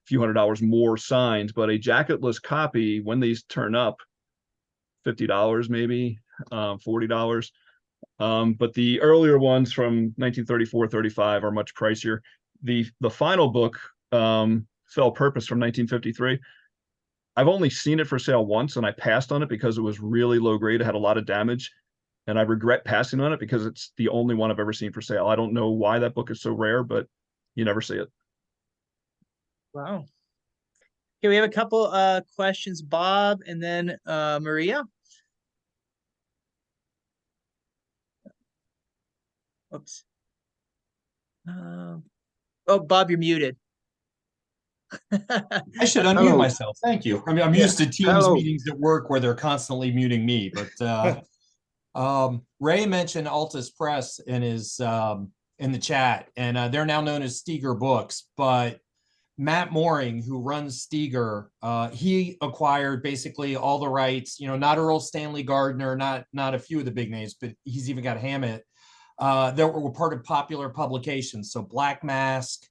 few $100s more signed, but a jacketless copy, when these turn up, $50 maybe, $40. But the earlier ones from 1934, 35 are much pricier. The final book, Fell Purpose from 1953, I've only seen it for sale once and I passed on it because it was really low grade. It had a lot of damage and I regret passing on it because it's the only one I've ever seen for sale. I don't know why that book is so rare, but you never see it. Wow. Okay, we have a couple questions, Bob, and then Maria. Oops. Oh, Bob, you're muted. I should unmute Hello. myself. Thank you. I mean, I'm Yeah. used to Teams Hello. meetings at work where they're constantly muting me, but Ray mentioned Altus Press in his in the chat, and they're now known as Steger Books. But Matt Mooring, who runs Steger, he acquired basically all the rights. You know, not Earl Stanley Gardner, not a few of the big names, but he's even got Hammett that were part of popular publications. So Black Mask,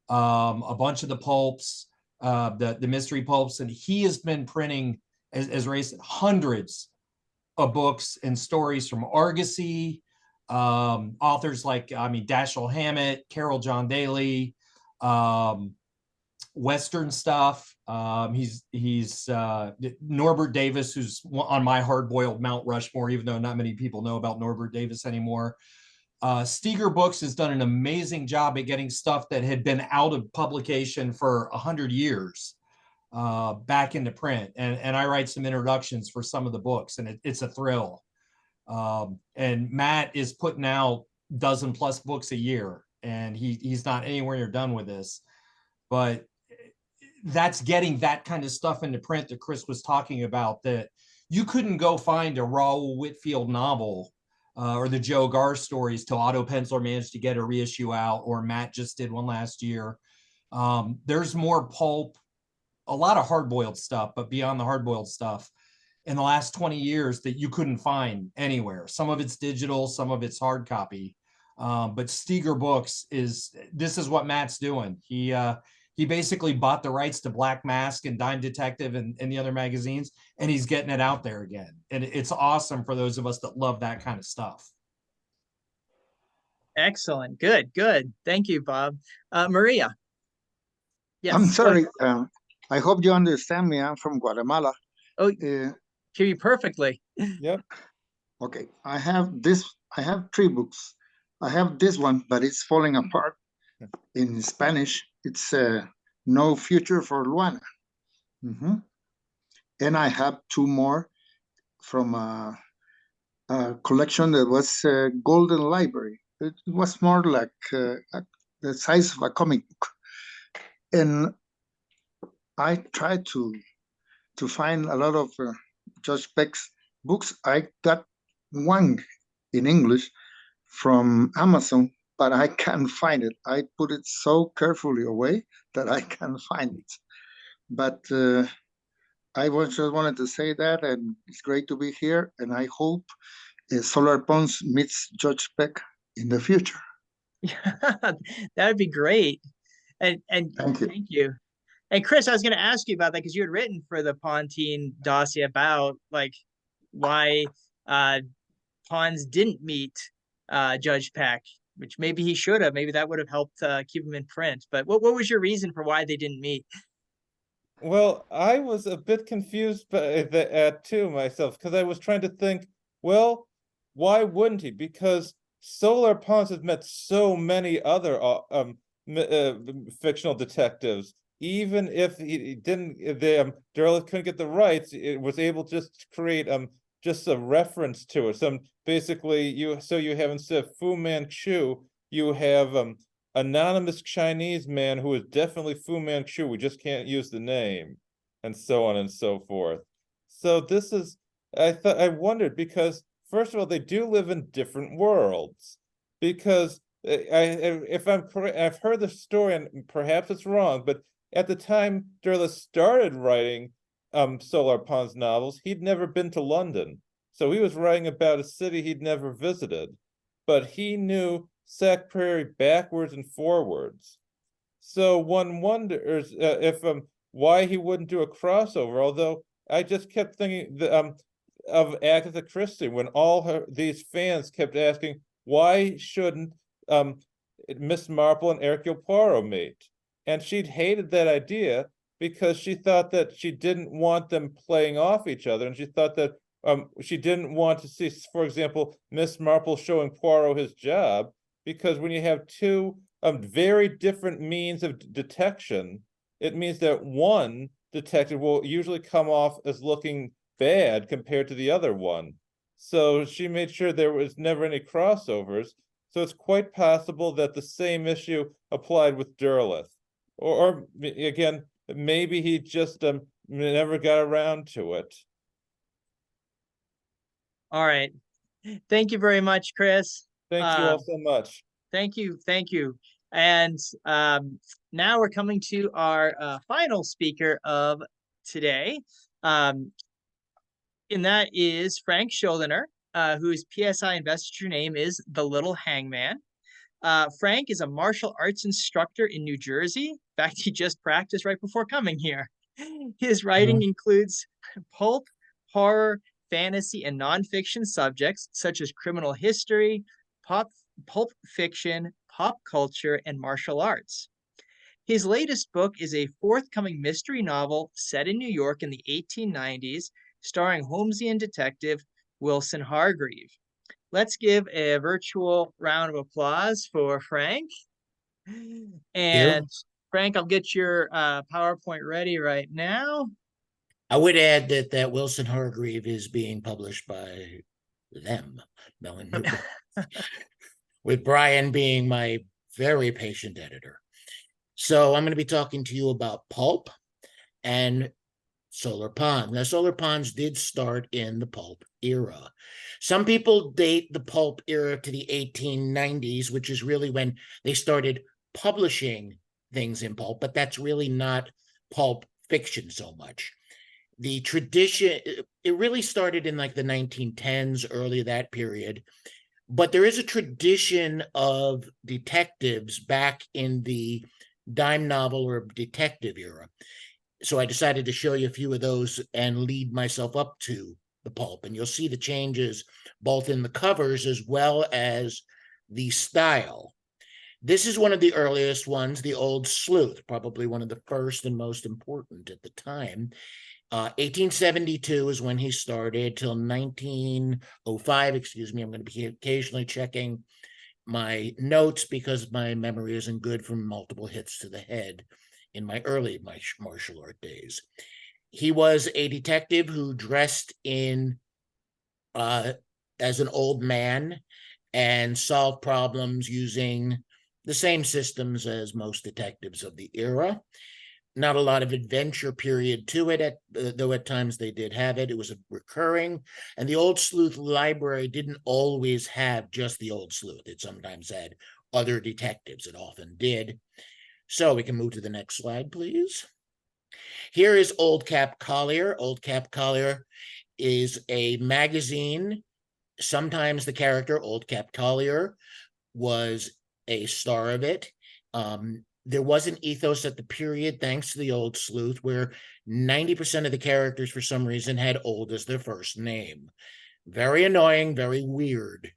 a bunch of the pulps, the mystery pulps, and he has been printing, as Ray said, hundreds of books and stories from Argosy, authors like, Dashiell Hammett, Carol John Daly, Western stuff. He's Norbert Davis, who's on my hard-boiled Mount Rushmore, even though not many people know about Norbert Davis anymore. Steger Books has done an amazing job at getting stuff that had been out of publication for 100 years back into print. And I write some introductions for some of the books, and it's a thrill. And Matt is putting out dozen plus books a year, and he's not anywhere near done with this. But that's getting that kind of stuff into print that Chris was talking about, that you couldn't go find a Raoul Whitfield novel or the Joe Gar stories till Otto Penzler managed to get a reissue out, or Matt just did one last year. There's more pulp, a lot of hard-boiled stuff, but beyond the hard-boiled stuff in the last 20 years that you couldn't find anywhere. Some of it's digital, some of it's hard copy. But Steger Books this is what Matt's doing. He basically bought the rights to Black Mask and Dime Detective and the other magazines, and he's getting it out there again. And it's awesome for those of us that love that kind of stuff. Excellent. Good. Thank you, Bob. Maria. Yes. I'm sorry. I hope you understand me. I'm from Guatemala. Oh, hear you perfectly. Yep. Okay. I have 3 books. I have this one, but it's falling apart. In Spanish, it's No Future for Luana. And I have 2 more from a collection that was Golden Library. It was more like the size of a comic book. And I tried to find a lot of Judge Peck's books. I got one in English from Amazon, but I can't find it. I put it so carefully away that I can't find it. But I just wanted to say that, and it's great to be here. And I hope Solar Pons meets Judge Peck in the future. Yeah, that would be great. And thank you. And Chris, I was going to ask you about that because you had written for the Pontine dossier about like why Pons didn't meet Judge Peck, which maybe he should have. Maybe that would have helped keep him in print. But what was your reason for why they didn't meet? Well, I was a bit confused by that too myself, because I was trying to think, well, why wouldn't he? Because Solar Pons has met so many other fictional detectives. Even if he didn't, Derleth couldn't get the rights, it was able just to create just a reference to it. Some basically you have, instead of Fu Manchu, you have anonymous Chinese man who is definitely Fu Manchu. We just can't use the name, and so on and so forth. So this is, I wondered, because first of all, they do live in different worlds. Because if I'm correct, I've heard the story, and perhaps it's wrong, but at the time Derleth started writing Solar Pons novels, he'd never been to London. So he was writing about a city he'd never visited, but he knew Sac Prairie backwards and forwards. So one wonders if why he wouldn't do a crossover. Although I just kept thinking of Agatha Christie, when all these fans kept asking, why shouldn't Miss Marple and Hercule Poirot meet? And she'd hated that idea because she thought that she didn't want them playing off each other, and she thought that she didn't want to see, for example, Miss Marple showing Poirot his job, because when you have two very different means of detection, it means that one detective will usually come off as looking bad compared to the other one. So she made sure there was never any crossovers. So it's quite possible that the same issue applied with Derleth. Or again, maybe he just never got around to it. All right. Thank you very much, Chris. Thank you all so much. Thank you. Thank you. And now we're coming to our final speaker of today. And that is Frank Schildiner, whose PSI investiture name is The Little Hangman. Frank is a martial arts instructor in New Jersey. In fact, he just practiced right before coming here. His writing includes pulp, horror, fantasy, and nonfiction subjects such as criminal history, pulp fiction, pop culture, and martial arts. His latest book is a forthcoming mystery novel set in New York in the 1890s, starring Holmesian detective Wilson Hargreave. Let's give a virtual round of applause for Frank. And Frank, I'll get your PowerPoint ready right now. I would add that Wilson Hargreave is being published by them, with Brian being my very patient editor. So I'm going to be talking to you about pulp and Solar Pons. Now, Solar Pons did start in the pulp era. Some people date the pulp era to the 1890s, which is really when they started publishing things in pulp, but that's really not pulp fiction so much. The tradition, it really started in like the 1910s, early that period, but there is a tradition of detectives back in the dime novel or detective era. So I decided to show you a few of those and lead myself up to the pulp. And you'll see the changes both in the covers as well as the style. This is one of the earliest ones, The Old Sleuth, probably one of the first and most important at the time. 1872 is when he started till 1905, excuse me. I'm going to be occasionally checking my notes because my memory isn't good from multiple hits to the head in my early martial art days. He was a detective who dressed in as an old man and solved problems using the same systems as most detectives of the era. Not a lot of adventure period to it, though at times they did have it. It was a recurring, and the Old Sleuth library didn't always have just the Old Sleuth. It sometimes had other detectives. It often did. So we can move to the next slide, please. Here is Old Cap Collier. Old Cap Collier is a magazine. Sometimes the character, Old Cap Collier, was a star of it. There was an ethos at the period, thanks to the Old Sleuth, where 90% of the characters, for some reason, had old as their first name. Very annoying, very weird.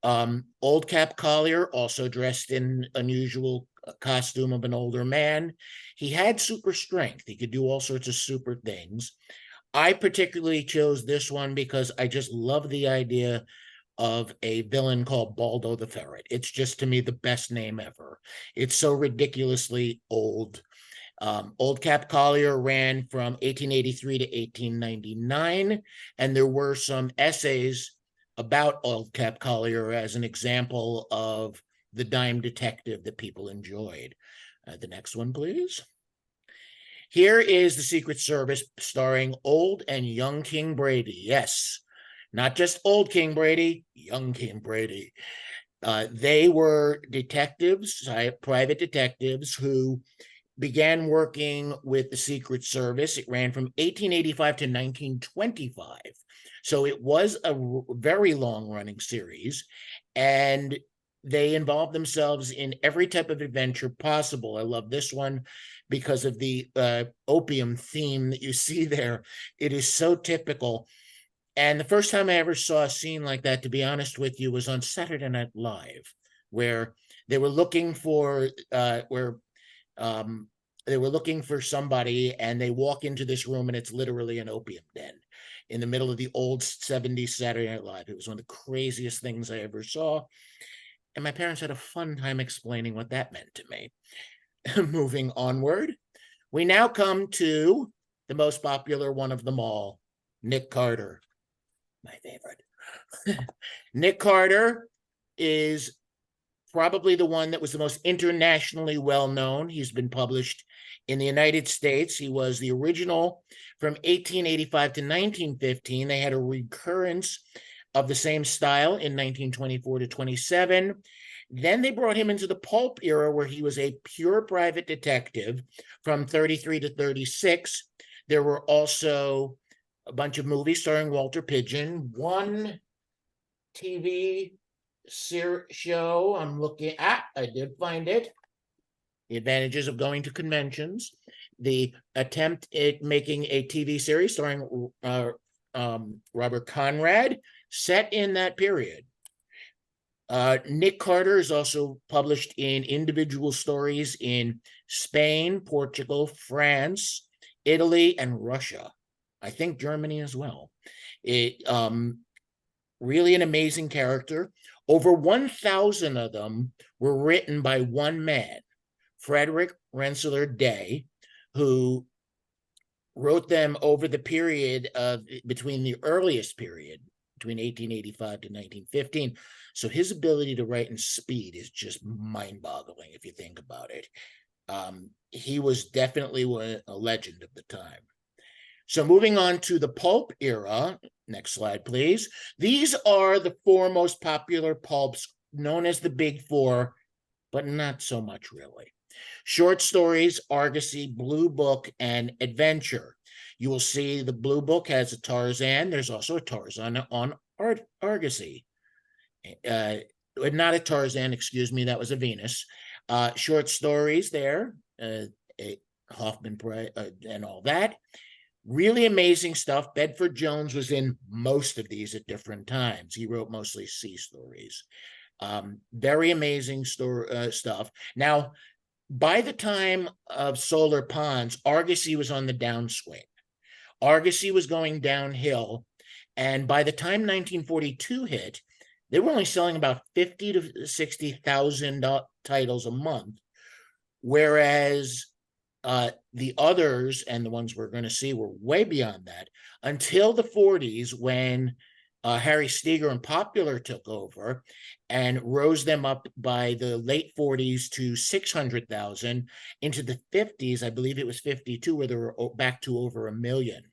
Old Cap Collier also dressed in unusual costume of an older man. He had super strength. He could do all sorts of super things. I particularly chose this one because I just love the idea of a villain called Baldo the Ferret. It's just, to me, the best name ever. It's so ridiculously old. Old Cap Collier ran from 1883 to 1899, and there were some essays about Old Cap Collier as an example of the dime detective that people enjoyed. The next one, please. Here is the Secret Service starring old and young King Brady. Yes, not just old King Brady, young King Brady. They were detectives, private detectives who began working with the Secret Service. It ran from 1885 to 1925. So it was a very long-running series, and they involved themselves in every type of adventure possible. I love this one because of the opium theme that you see there. It is so typical. And the first time I ever saw a scene like that, to be honest with you, was on Saturday Night Live, where they were looking for they were looking for somebody, and they walk into this room, and it's literally an opium den in the middle of the old 70s Saturday Night Live. It was one of the craziest things I ever saw. And my parents had a fun time explaining what that meant to me. Moving onward, we now come to the most popular one of them all, Nick Carter, my favorite. Nick Carter is probably the one that was the most internationally well-known. He's been published in the United States. He was the original from 1885 to 1915. They had a recurrence of the same style in 1924 to 27. Then they brought him into the pulp era, where he was a pure private detective from 33 to 36. There were also a bunch of movies starring Walter Pidgeon, one TV show I'm looking at. I did find it. The Advantages of Going to Conventions. The attempt at making a TV series starring Robert Conrad, set in that period. Nick Carter is also published in individual stories in Spain, Portugal, France, Italy, and Russia. I think Germany as well. It really an amazing character. Over 1,000 of them were written by one man, Frederick Rensselaer Day, who wrote them over the period of between the earliest period, between 1885 to 1915. So his ability to write in speed is just mind-boggling if you think about it. He was definitely a legend of the time. So moving on to the pulp era, next slide, please. These are the four most popular pulps, known as the Big Four, but not so much really. Short stories, Argosy, Blue Book, and Adventure. You will see the Blue Book has a Tarzan. There's also a Tarzan on Argosy. Not a Tarzan, excuse me, that was a Venus. Short stories there, Hoffman and all that. Really amazing stuff. Bedford Jones was in most of these at different times. He wrote mostly sea stories. Very amazing stuff. Now, by the time of Solar Pons, Argosy was on the downswing. Argosy was going downhill. And by the time 1942 hit, they were only selling about 50 to 60,000 titles a month, whereas the others, and the ones we're going to see, were way beyond that until the 40s, when Harry Steger and Popular took over and rose them up by the late 40s to 600,000. Into the 50s, I believe it was 52, where they were back to over 1 million,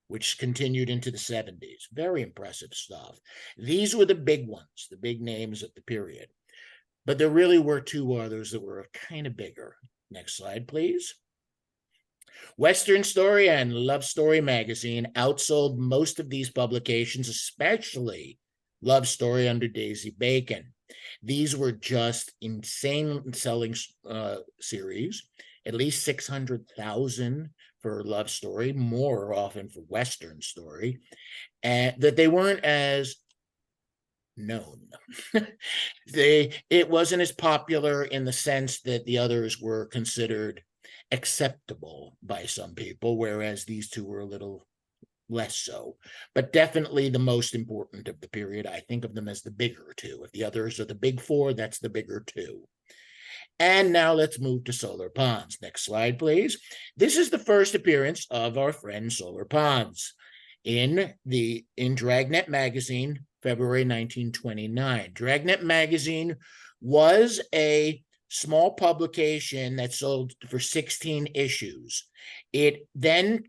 which continued into the 70s. Very impressive stuff. These were the big ones, the big names of the period. But there really were two others that were kind of bigger. Next slide, please. Western Story and Love Story magazine outsold most of these publications, especially Love Story under Daisy Bacon. These were just insane selling series, at least 600,000 for Love Story, more often for Western Story, and that they weren't as known. It wasn't as popular in the sense that the others were considered acceptable by some people, whereas these two were a little less so, but definitely the most important of the period. I think of them as the bigger two. If the others are the big four, that's the bigger two. And now let's move to Solar Pons. Next slide, please. This is the first appearance of our friend Solar Pons in Dragnet magazine, February 1929. Dragnet magazine was a small publication that sold for 16 issues. It then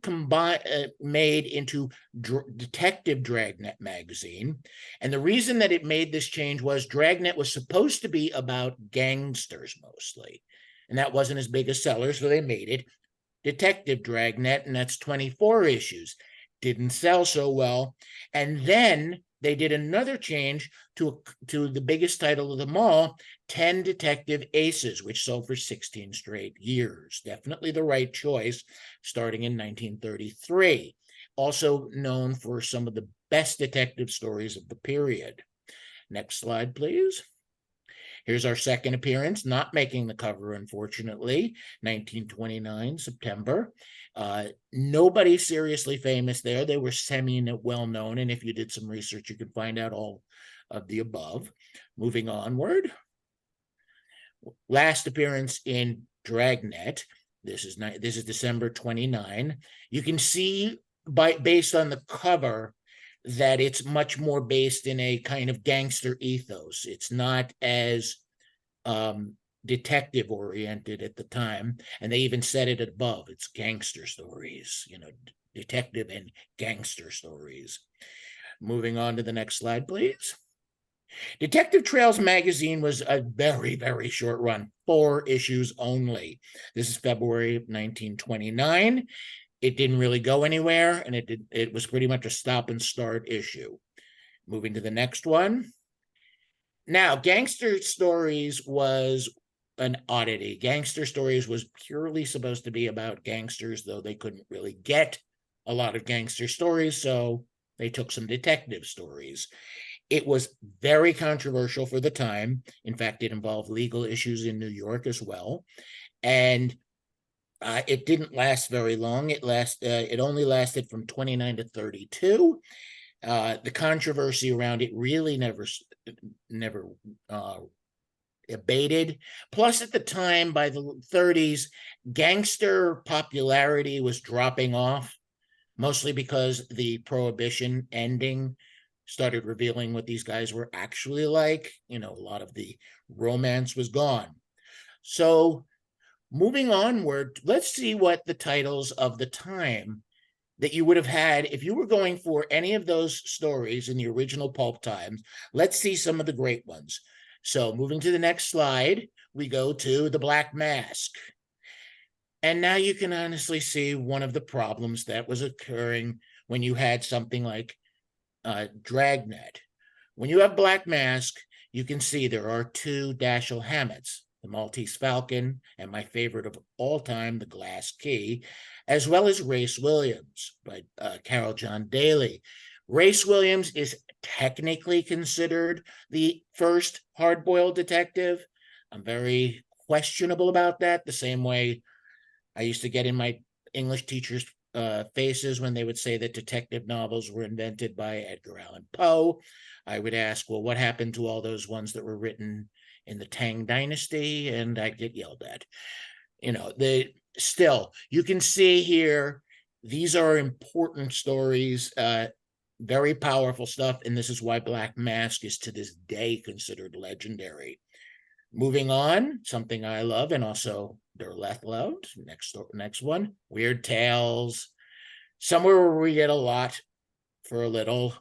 made into Detective Dragnet magazine. And the reason that it made this change was Dragnet was supposed to be about gangsters mostly. And that wasn't as big a seller, so they made it Detective Dragnet, and that's 24 issues. Didn't sell so well. And then they did another change to the biggest title of them all, 10 Detective Aces, which sold for 16 straight years. Definitely the right choice, starting in 1933. Also known for some of the best detective stories of the period. Next slide, please. Here's our second appearance, not making the cover, unfortunately, 1929, September. Nobody seriously famous there. They were semi-well-known, and if you did some research, you could find out all of the above. Moving onward. Last appearance in Dragnet. This is December 29. You can see based on the cover that it's much more based in a kind of gangster ethos. It's not as detective oriented at the time. And they even said it above. It's gangster stories, detective and gangster stories. Moving on to the next slide, please. Detective Trails magazine was a very, very short run, 4 issues only. This is February of 1929. It didn't really go anywhere, and it was pretty much a stop and start issue. Moving to the next one. Now, Gangster Stories was an oddity. Gangster Stories was purely supposed to be about gangsters, though they couldn't really get a lot of gangster stories, so they took some detective stories. It was very controversial for the time. In fact, it involved legal issues in New York as well. And it didn't last very long. It only lasted from 29 to 32. The controversy around it really never abated. Plus, at the time, by the 30s, gangster popularity was dropping off, mostly because the Prohibition ending started revealing what these guys were actually like. A lot of the romance was gone. So moving onward, let's see what the titles of the time that you would have had if you were going for any of those stories in the original pulp times. Let's see some of the great ones. So moving to the next slide, we go to The Black Mask. And now you can honestly see one of the problems that was occurring when you had something like Dragnet. When you have Black Mask, you can see there are 2 Dashiell Hammetts, the Maltese Falcon, and my favorite of all time, the Glass Key, as well as Race Williams by Carol John Daly. Race Williams is technically considered the first hard-boiled detective. I'm very questionable about that, the same way I used to get in my English teachers' faces when they would say that detective novels were invented by Edgar Allan Poe. I would ask, well, what happened to all those ones that were written in the Tang Dynasty? And I'd get yelled at. Still, you can see here, these are important stories, very powerful stuff, and this is why Black Mask is to this day considered legendary. Moving on, something I love and also Derleth loved. Next one, Weird Tales. Somewhere where we get a lot for a little.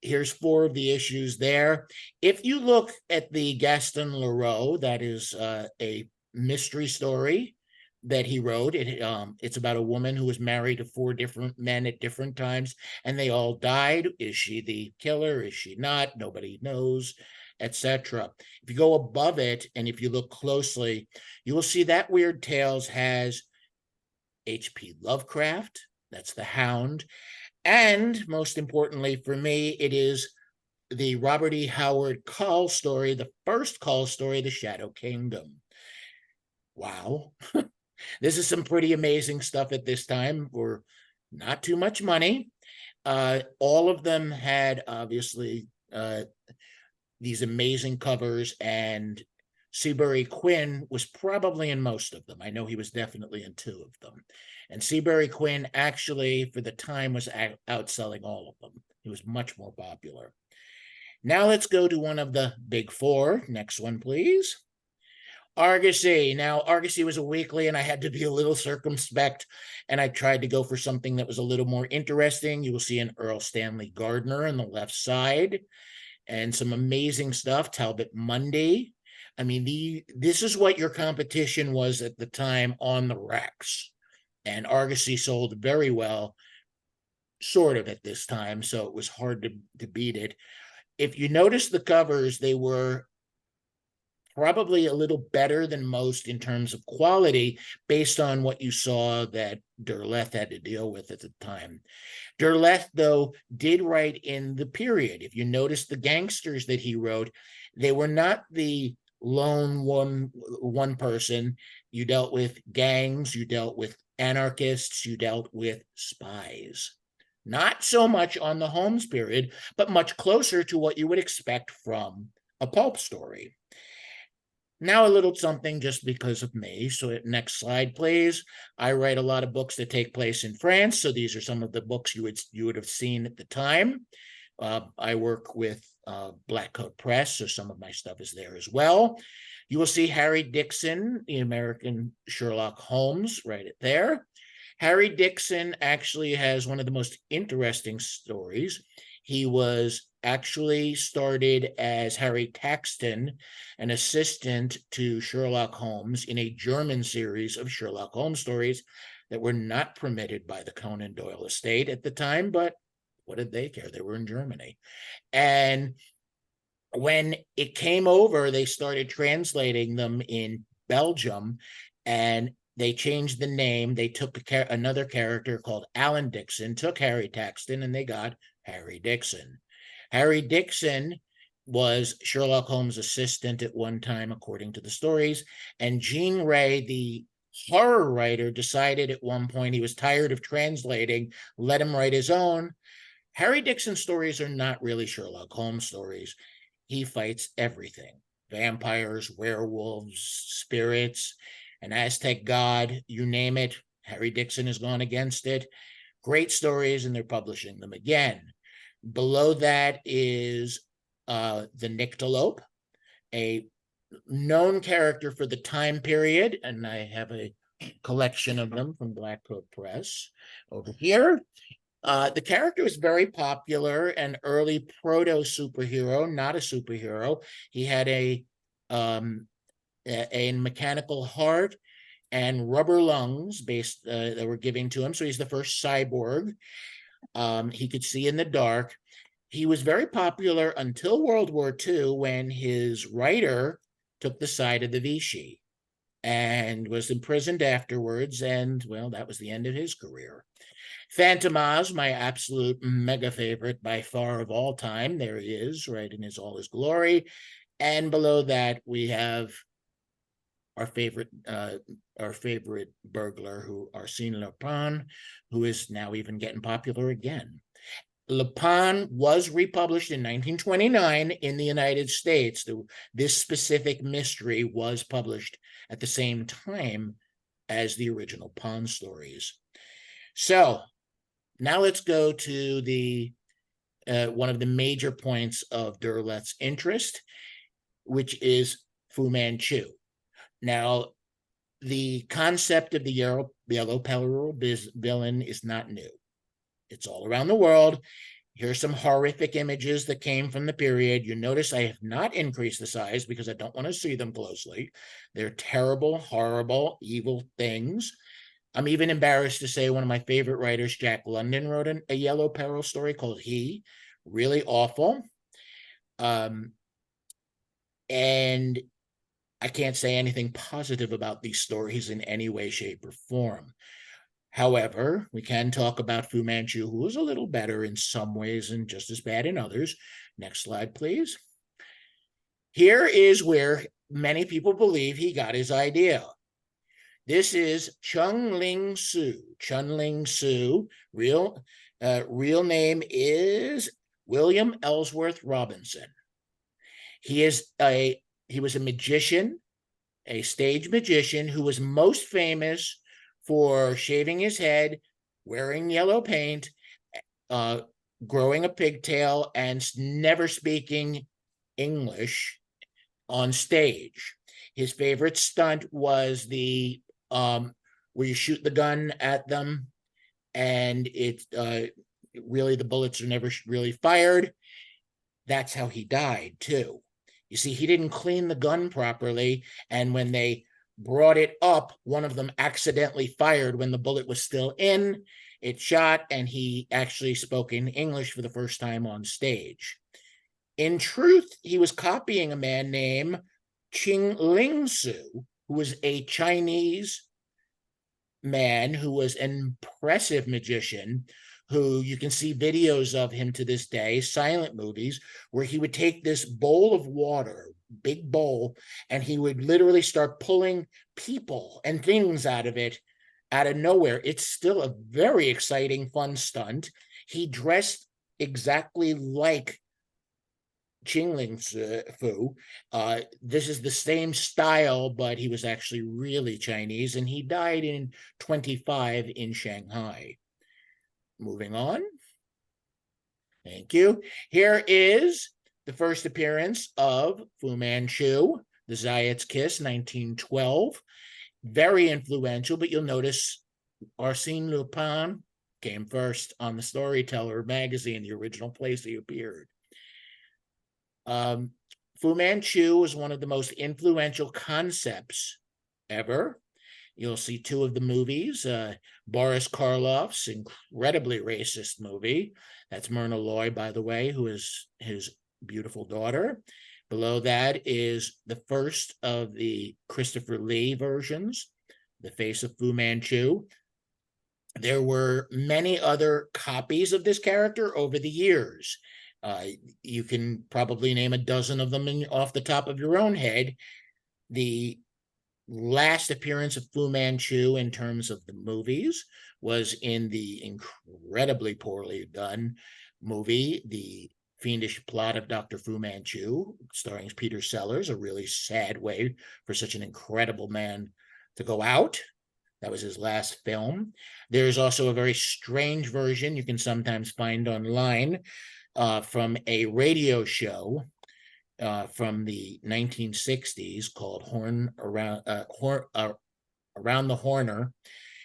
Here's 4 of the issues there. If you look at the Gaston Leroux, that is a mystery story that he wrote. It's about a woman who was married to 4 different men at different times, and they all died. Is she the killer? Is she not? Nobody knows, etc. If you go above it, and if you look closely, you will see that Weird Tales has H.P. Lovecraft, that's the Hound, and most importantly for me, it is the Robert E. Howard Call story, the first Call story, The Shadow Kingdom. Wow. This is some pretty amazing stuff at this time for not too much money. All of them had, obviously, these amazing covers, and Seabury Quinn was probably in most of them. I know he was definitely in 2 of them. And Seabury Quinn actually, for the time, was outselling all of them. He was much more popular. Now let's go to one of the big four. Next one, please. Argosy. Now, Argosy was a weekly, and I had to be a little circumspect, and I tried to go for something that was a little more interesting. You will see an Earl Stanley Gardner on the left side, and some amazing stuff. Talbot Mundy. I mean, this is what your competition was at the time on the racks, and Argosy sold very well, sort of at this time, so it was hard to beat it. If you notice the covers, they were probably a little better than most in terms of quality based on what you saw that Derleth had to deal with at the time. Derleth, though, did write in the period. If you notice the gangsters that he wrote, they were not the lone one person. You dealt with gangs, you dealt with anarchists, you dealt with spies. Not so much on the Holmes period, but much closer to what you would expect from a pulp story. Now a little something just because of me. So next slide, please. I write a lot of books that take place in France. So these are some of the books you would have seen at the time. I work with Black Coat Press, so some of my stuff is there as well. You will see Harry Dixon, the American Sherlock Holmes, right there. Harry Dixon actually has one of the most interesting stories. He was actually started as Harry Taxton, an assistant to Sherlock Holmes in a German series of Sherlock Holmes stories that were not permitted by the Conan Doyle estate at the time, but what did they care? They were in Germany. And when it came over, they started translating them in Belgium, and they changed the name. They took another character called Alan Dixon, took Harry Taxton, and they got Harry Dixon. Harry Dixon was Sherlock Holmes' assistant at one time, according to the stories, and Jean Ray, the horror writer, decided at one point he was tired of translating, let him write his own. Harry Dixon's stories are not really Sherlock Holmes stories. He fights everything: vampires, werewolves, spirits, an Aztec god, you name it. Harry Dixon has gone against it. Great stories, and they're publishing them again. Below that is the Nyctalope, a known character for the time period, and I have a collection of them from Black Coat Press over here. The character was very popular, an early proto-superhero, not a superhero. He had a mechanical heart and rubber lungs that were given to him, so he's the first cyborg. He could see in the dark. He was very popular until World War II, when his writer took the side of the Vichy and was imprisoned afterwards, and, well, that was the end of his career. Phantomaz, my absolute mega favorite by far of all time. There he is, right in all his glory. And below that, we have our favorite burglar, Arsène Lupin, who is now even getting popular again. Lupin was republished in 1929 in the United States. This specific mystery was published at the same time as the original Pons stories. So now let's go to the one of the major points of Derleth's interest, which is Fu Manchu. Now, the concept of the yellow peril villain is not new. It's all around the world. Here's some horrific images that came from the period. You notice I have not increased the size because I don't want to see them closely. They're terrible, horrible, evil things. I'm even embarrassed to say one of my favorite writers, Jack London, wrote a yellow peril story called He. Really awful. And I can't say anything positive about these stories in any way, shape, or form. However, we can talk about Fu Manchu, who is a little better in some ways and just as bad in others. Next slide, please. Here is where many people believe he got his idea. This is Chung Ling Soo. Chung Ling Soo, real name is William Ellsworth Robinson. He was a magician, a stage magician, who was most famous for shaving his head, wearing yellow paint, growing a pigtail and never speaking English on stage. His favorite stunt was the where you shoot the gun at them and it really the bullets are never really fired. That's how he died too. You see, he didn't clean the gun properly, and when they brought it up, one of them accidentally fired when the bullet was still in. It shot, and he actually spoke in English for the first time on stage. In truth, he was copying a man named Qing Ling Su, who was a Chinese man who was an impressive magician, who you can see videos of him to this day, silent movies, where he would take this bowl of water, big bowl, and he would literally start pulling people and things out of it out of nowhere. It's still a very exciting, fun stunt. He dressed exactly like Qingling Fu. This is the same style, but he was actually really Chinese, and he died in 25 in Shanghai. Moving on. Thank you. Here is the first appearance of Fu Manchu, The Zayat's Kiss, 1912. Very influential, but you'll notice Arsène Lupin came first on the Storyteller magazine, the original place he appeared. Fu Manchu was one of the most influential concepts ever. You'll see two of the movies. Boris Karloff's incredibly racist movie. That's Myrna Loy, by the way, who is his beautiful daughter. Below that is the first of the Christopher Lee versions, The Face of Fu Manchu. There were many other copies of this character over the years. You can probably name a dozen of them off the top of your own head. The last appearance of Fu Manchu in terms of the movies was in the incredibly poorly done movie, The Fiendish Plot of Dr. Fu Manchu, starring Peter Sellers, a really sad way for such an incredible man to go out. That was his last film. There's also a very strange version you can sometimes find online from a radio show from the 1960s called Around the Horner,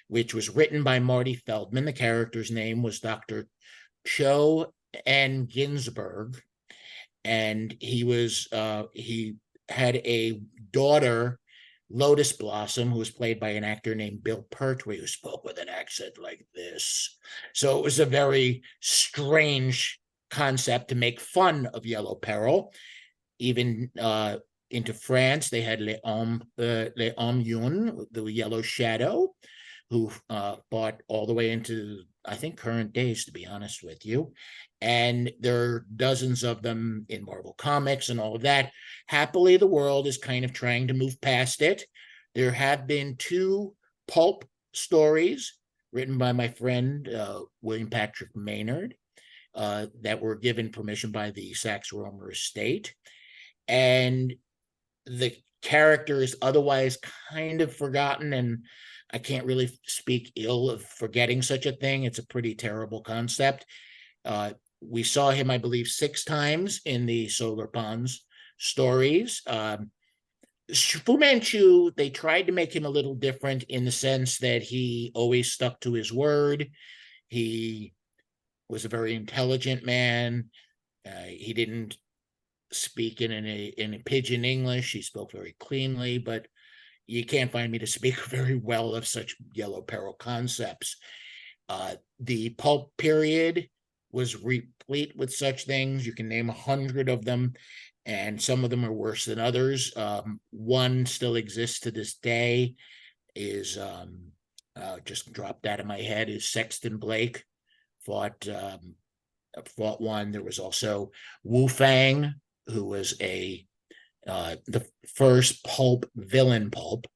which was written by Marty Feldman. The character's name was Dr. Cho N. Ginsburg, and he had a daughter, Lotus Blossom, who was played by an actor named Bill Pertwee, who spoke with an accent like this. So it was a very strange concept to make fun of Yellow Peril. Even into France, they had Les Hommes Jaunes, the Yellow Shadow, who fought all the way into, I think, current days, to be honest with you. And there are dozens of them in Marvel Comics and all of that. Happily, the world is kind of trying to move past it. There have been two pulp stories written by my friend, William Patrick Maynard, that were given permission by the Saxe-Romer estate. And the character is otherwise kind of forgotten, and I can't really speak ill of forgetting such a thing. It's a pretty terrible concept. We saw him, I believe, 6 times in the Solar Pons stories. Fu Manchu, they tried to make him a little different in the sense that he always stuck to his word. He was a very intelligent man. He didn't speak in a pidgin English. He spoke very cleanly, but you can't find me to speak very well of such Yellow Peril concepts. The pulp period was replete with such things. You can name 100 of them, and some of them are worse than others. One still exists to this day, is just dropped out of my head, is Sexton Blake fought one. There was also Wu Fang, who was the first pulp villain pulp.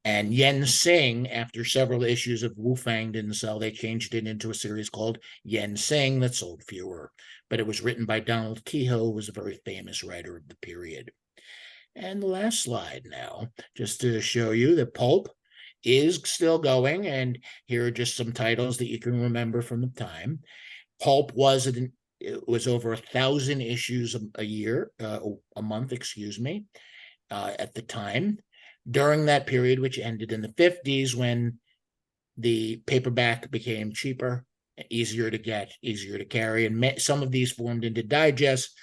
And Yen Sing, after several issues of Wu Fang didn't sell, they changed it into a series called Yen Sing that sold fewer. But it was written by Donald Kehoe, who was a very famous writer of the period. And the last slide now, just to show you that pulp is still going. And here are just some titles that you can remember from the time. Pulp it was over 1,000 issues a year, a month, excuse me, at the time. During that period, which ended in the 50s, when the paperback became cheaper, easier to get, easier to carry, and some of these formed into digests,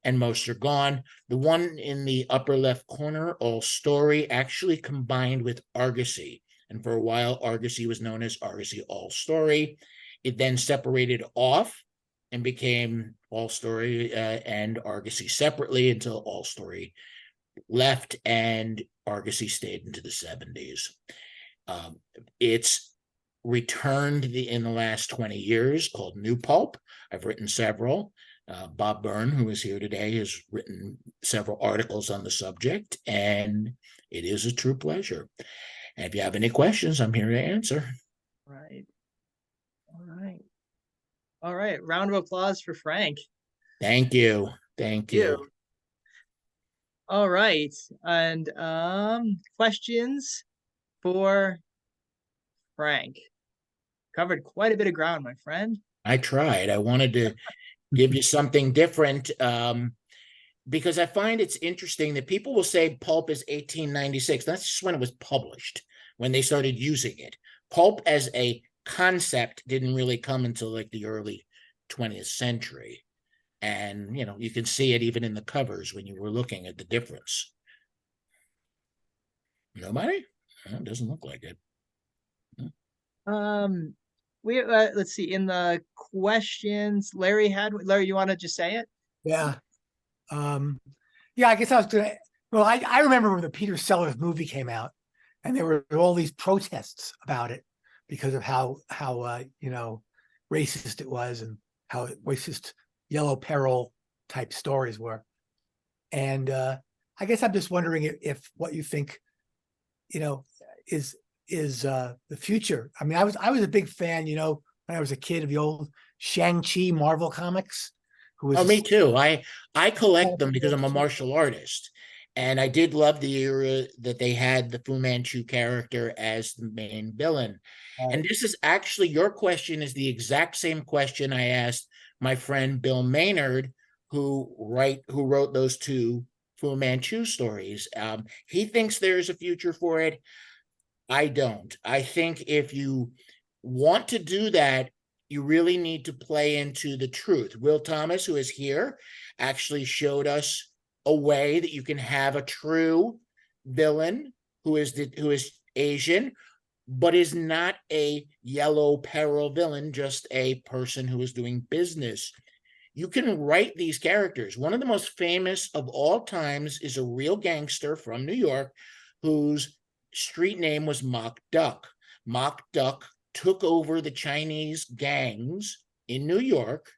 and most are gone. The one in the upper left corner, All Story, actually combined with Argosy. And for a while, Argosy was known as Argosy All Story. It then separated off and became All Story and Argosy separately until All Story left and Argosy stayed into the 70s. It's returned in the last 20 years, called New Pulp. I've written several. Bob Byrne, who is here today, has written several articles on the subject, and it is a true pleasure. And if you have any questions, I'm here to answer. Right. All right. All right. Round of applause for Frank. Thank you. Thank you. All right. And questions for Frank. Covered quite a bit of ground, my friend. I tried. I wanted to give you something different because I find it's interesting that people will say pulp is 1896. That's just when it was published, when they started using it. Pulp as a concept didn't really come until like the early 20th century. And, you can see it even in the covers when you were looking at the difference. Nobody? It doesn't look like it. We let's see, in the questions Larry, you want to just say it? Yeah. Yeah, I guess I was gonna, well, I remember when the Peter Sellers movie came out and there were all these protests about it because of how racist it was and how racist Yellow Peril type stories were. And I guess I'm just wondering if what you think, is the future. I mean, I was a big fan, when I was a kid, of the old Shang-Chi Marvel comics. Me too. I collect them because I'm a martial artist. And I did love the era that they had the Fu Manchu character as the main villain. Right. And this is actually, your question is the exact same question I asked my friend Bill Maynard, who wrote those two Fu Manchu stories. He thinks there's a future for it. I don't. I think if you want to do that, you really need to play into the truth. Will Thomas, who is here, actually showed us a way that you can have a true villain who is Asian, but is not a Yellow Peril villain, just a person who is doing business. You can write these characters. One of the most famous of all times is a real gangster from New York whose street name was Mock Duck. Mock Duck took over the Chinese gangs in New York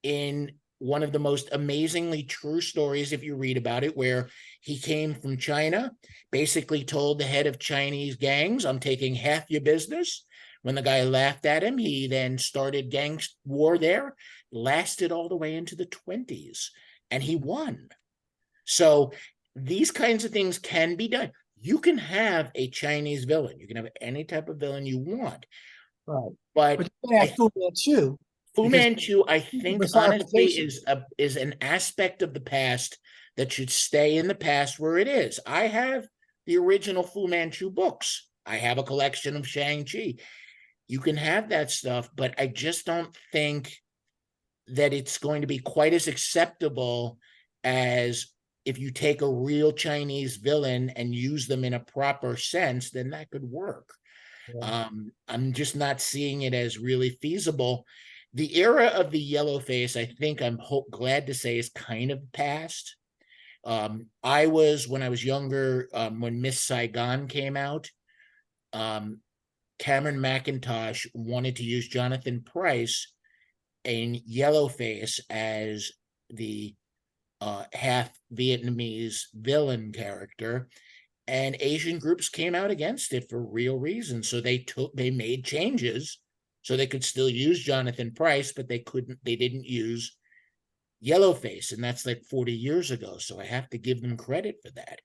in one of the most amazingly true stories, if you read about it, where he came from China, basically told the head of Chinese gangs, I'm taking half your business. When the guy laughed at him, he then started gang war there, lasted all the way into the 20s, and he won. So these kinds of things can be done. You can have a Chinese villain. You can have any type of villain you want. Right. But you can have Fu Manchu. Fu Manchu, I think, honestly, is an aspect of the past that should stay in the past where it is. I have the original Fu Manchu books. I have a collection of Shang-Chi. You can have that stuff, but I just don't think that it's going to be quite as acceptable as if you take a real Chinese villain and use them in a proper sense, then that could work. Yeah. I'm just not seeing it as really feasible. The era of the yellow face, I think I'm glad to say, is kind of past. When I was younger, when Miss Saigon came out, Cameron McIntosh wanted to use Jonathan Pryce in Yellowface as the half Vietnamese villain character, and Asian groups came out against it for real reasons. So they made changes so they could still use Jonathan Pryce, but they didn't use Yellowface, and that's like 40 years ago. So I have to give them credit for that.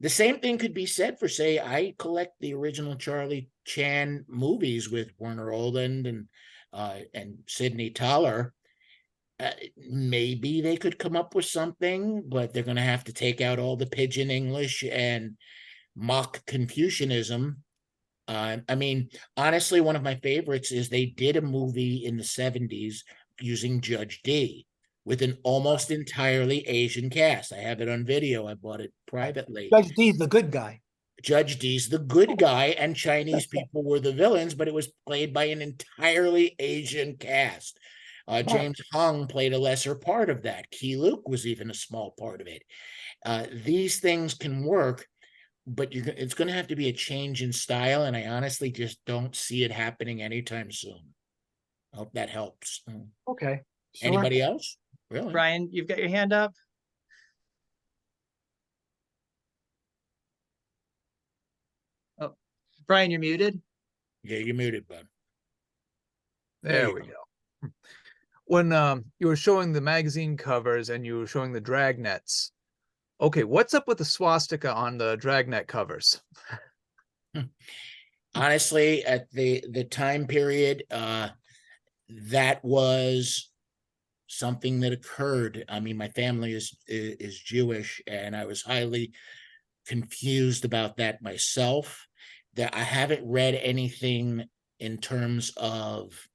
The same thing could be said for, say, I collect the original Charlie Chan movies with Werner Oland and and Sidney Toller, maybe they could come up with something, but they're going to have to take out all the pidgin English and mock Confucianism. I mean, honestly, one of my favorites is they did a movie in the 70s using Judge D with an almost entirely Asian cast. I have it on video. I bought it privately. Judge D's the good guy. Judge D's the good guy, and Chinese people were the villains, but it was played by an entirely Asian cast. James Hung played a lesser part of that. Key Luke was even a small part of it. These things can work, but it's going to have to be a change in style, and I honestly just don't see it happening anytime soon. I hope that helps. Okay. Sure. Anybody else? Really? Brian, you've got your hand up. Oh, Brian, you're muted. Yeah, you're muted, bud. There we go. When you were showing the magazine covers and you were showing the dragnets, okay, what's up with the swastika on the dragnet covers? Honestly, at the time period, that was something that occurred. I mean, my family is Jewish, and I was highly confused about that myself. That I haven't read anything in terms of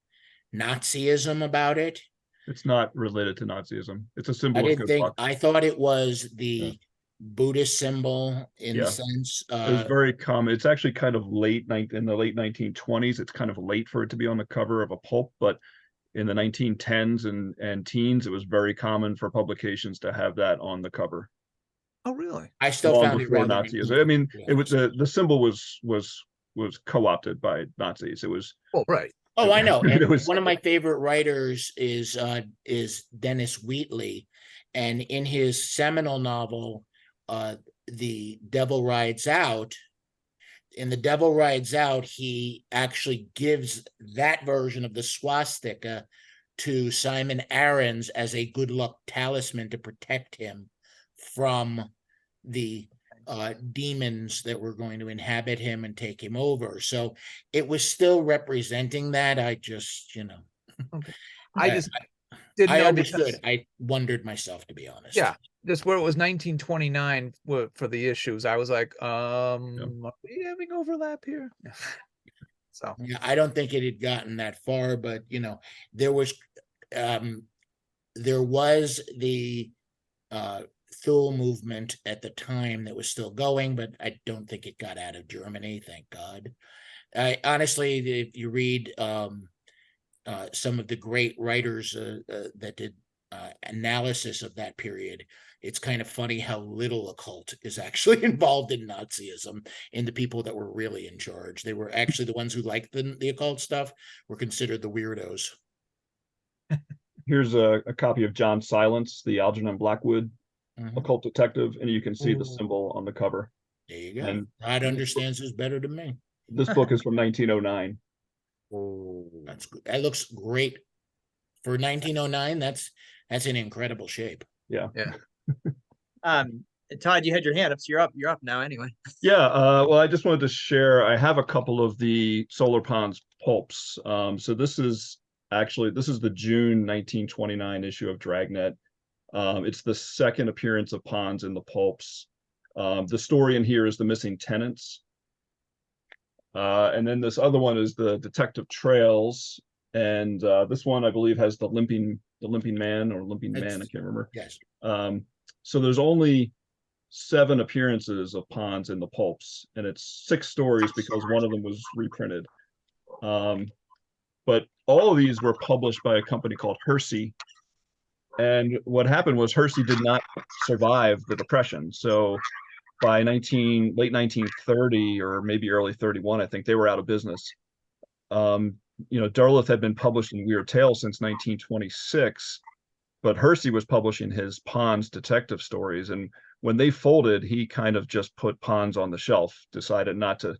Nazism about it. It's not related to Nazism. It's a symbol I of didn't good think. luck. I thought it was the Buddhist symbol in the sense. It was very common. It's actually kind of late in the late 1920s. It's kind of late for it to be on the cover of a pulp, but in the 1910s and teens, it was very common for publications to have that on the cover. Oh, really? I still Long found it before rather Nazism. I mean, it was the symbol was co-opted by Nazis. It was. Oh, right. Oh, I know. And It was- one of my favorite writers is Dennis Wheatley, and in his seminal novel, The Devil Rides Out. In The Devil Rides Out, he actually gives that version of the swastika to Simon Aarons as a good luck talisman to protect him from the demons that were going to inhabit him and take him over. So it was still representing that. I just, Okay. I just I didn't know understood. because, I wondered myself, to be honest. yeah, just where it was 1929 for the issues. I was like, are we having overlap here? So Yeah, I don't think it had gotten that far, but there was the Thule movement at the time that was still going, but I don't think it got out of Germany, thank God. Honestly, if you read some of the great writers that did analysis of that period, it's kind of funny how little occult is actually involved in Nazism, and the people that were really in charge. They were actually the ones who liked the occult stuff were considered the weirdos. Here's a copy of John Silence, the Algernon Blackwood occult detective, and you can see the symbol on the cover. There you go. And God understands this better than me. this book is from 1909. Oh, that's good. That looks great for 1909. That's in incredible shape. Yeah. Todd, you had your hand up, so you're up now anyway. Yeah, well, I just wanted to share, I have a couple of the Solar Pons pulps. So this is the June 1929 issue of Dragnet. It's the second appearance of Pons in the pulps. The story in here is the missing tenants. And then this other one is the Detective Trails. And this one, I believe, has the limping man or limping man, I can't remember. Yes. So there's only 7 appearances of Pons in the pulps, and it's 6 stories because one of them was reprinted. But all of these were published by a company called Hersey. And what happened was Hersey did not survive the Depression. So by late 1930 or maybe early 31, I think they were out of business. Derleth had been published in Weird Tales since 1926, but Hersey was publishing his Pons detective stories. And when they folded, he kind of just put Pons on the shelf, decided not to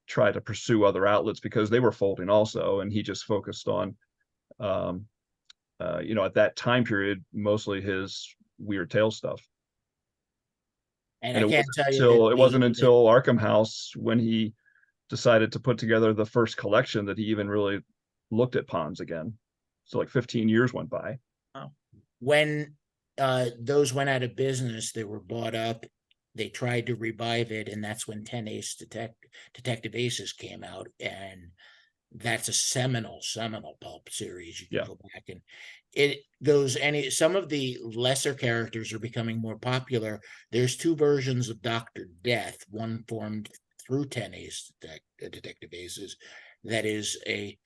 try to pursue other outlets because they were folding also. And he just focused on, at that time period, mostly his Weird Tales stuff. And it wasn't until Arkham House, when he decided to put together the first collection, that he even really looked at Pons again. So like 15 years went by. When those went out of business, they were bought up. They tried to revive it, and that's when 10 Ace Detective Aces came out, and that's a seminal pulp series. You can go back and it goes some of the lesser characters are becoming more popular. There's two versions of Dr. Death, one formed through 10 Ace Detective Aces, that is a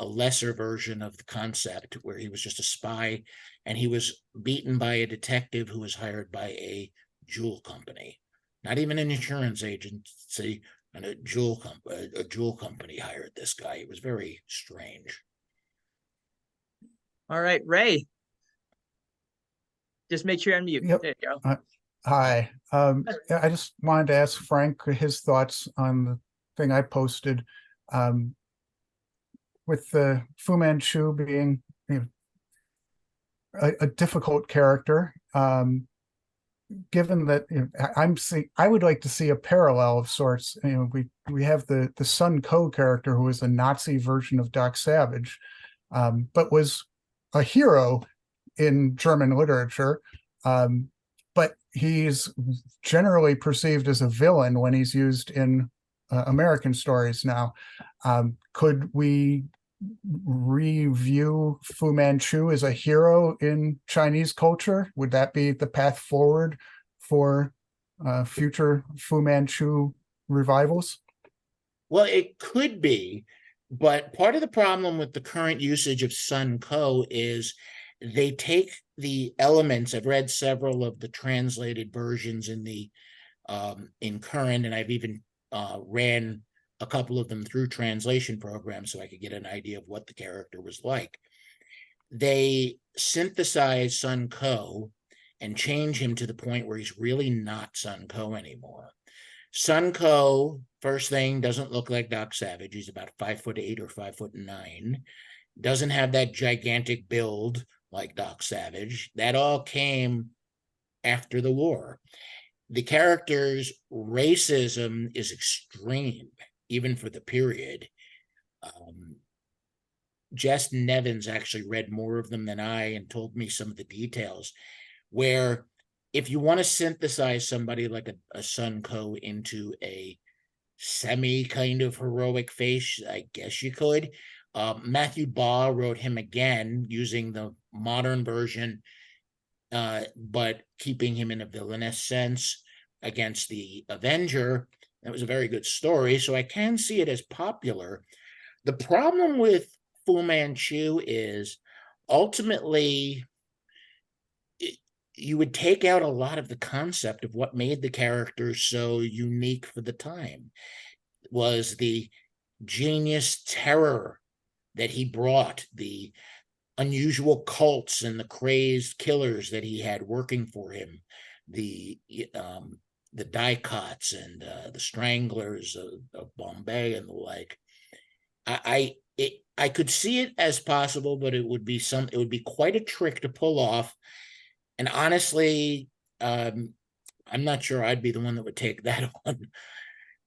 lesser version of the concept, where he was just a spy and he was beaten by a detective who was hired by a jewel company, not even an insurance agency, and a jewel company hired this guy. It was very strange. All right, Ray. Just make sure you unmute. Yep. There you go. Hi. I just wanted to ask Frank his thoughts on the thing I posted, with the Fu Manchu being a difficult character. Given that I would like to see a parallel of sorts. We have the Sun Ko character, who was a Nazi version of Doc Savage, but was a hero in German literature. But he's generally perceived as a villain when he's used in American stories now. Could we review Fu Manchu as a hero in Chinese culture? Would that be the path forward for future Fu Manchu revivals? Well, it could be, but part of the problem with the current usage of Sun Ko is they take the elements. I've read several of the translated versions in the in current, and I've even ran a couple of them through translation programs so I could get an idea of what the character was like. They synthesize Sun Ko and change him to the point where he's really not Sun Ko anymore. Sun Ko, first thing, doesn't look like Doc Savage. He's about 5'8" or 5'9". Doesn't have that gigantic build like Doc Savage. That all came after the war. The character's racism is extreme, even for the period. Jess Nevins actually read more of them than I and told me some of the details, where if you want to synthesize somebody like a Sun Ko into a semi kind of heroic face, I guess you could. Matthew Baugh wrote him again using the modern version, but keeping him in a villainous sense against the Avenger. That was a very good story, so I can see it as popular. The problem with Fu Manchu is ultimately you would take out a lot of the concept of what made the character so unique for the time. Was the genius terror that he brought, the unusual cults and the crazed killers that he had working for him, the Dicots and the Stranglers of Bombay and the like. I could see it as possible, but it would be quite a trick to pull off. And honestly, I'm not sure I'd be the one that would take that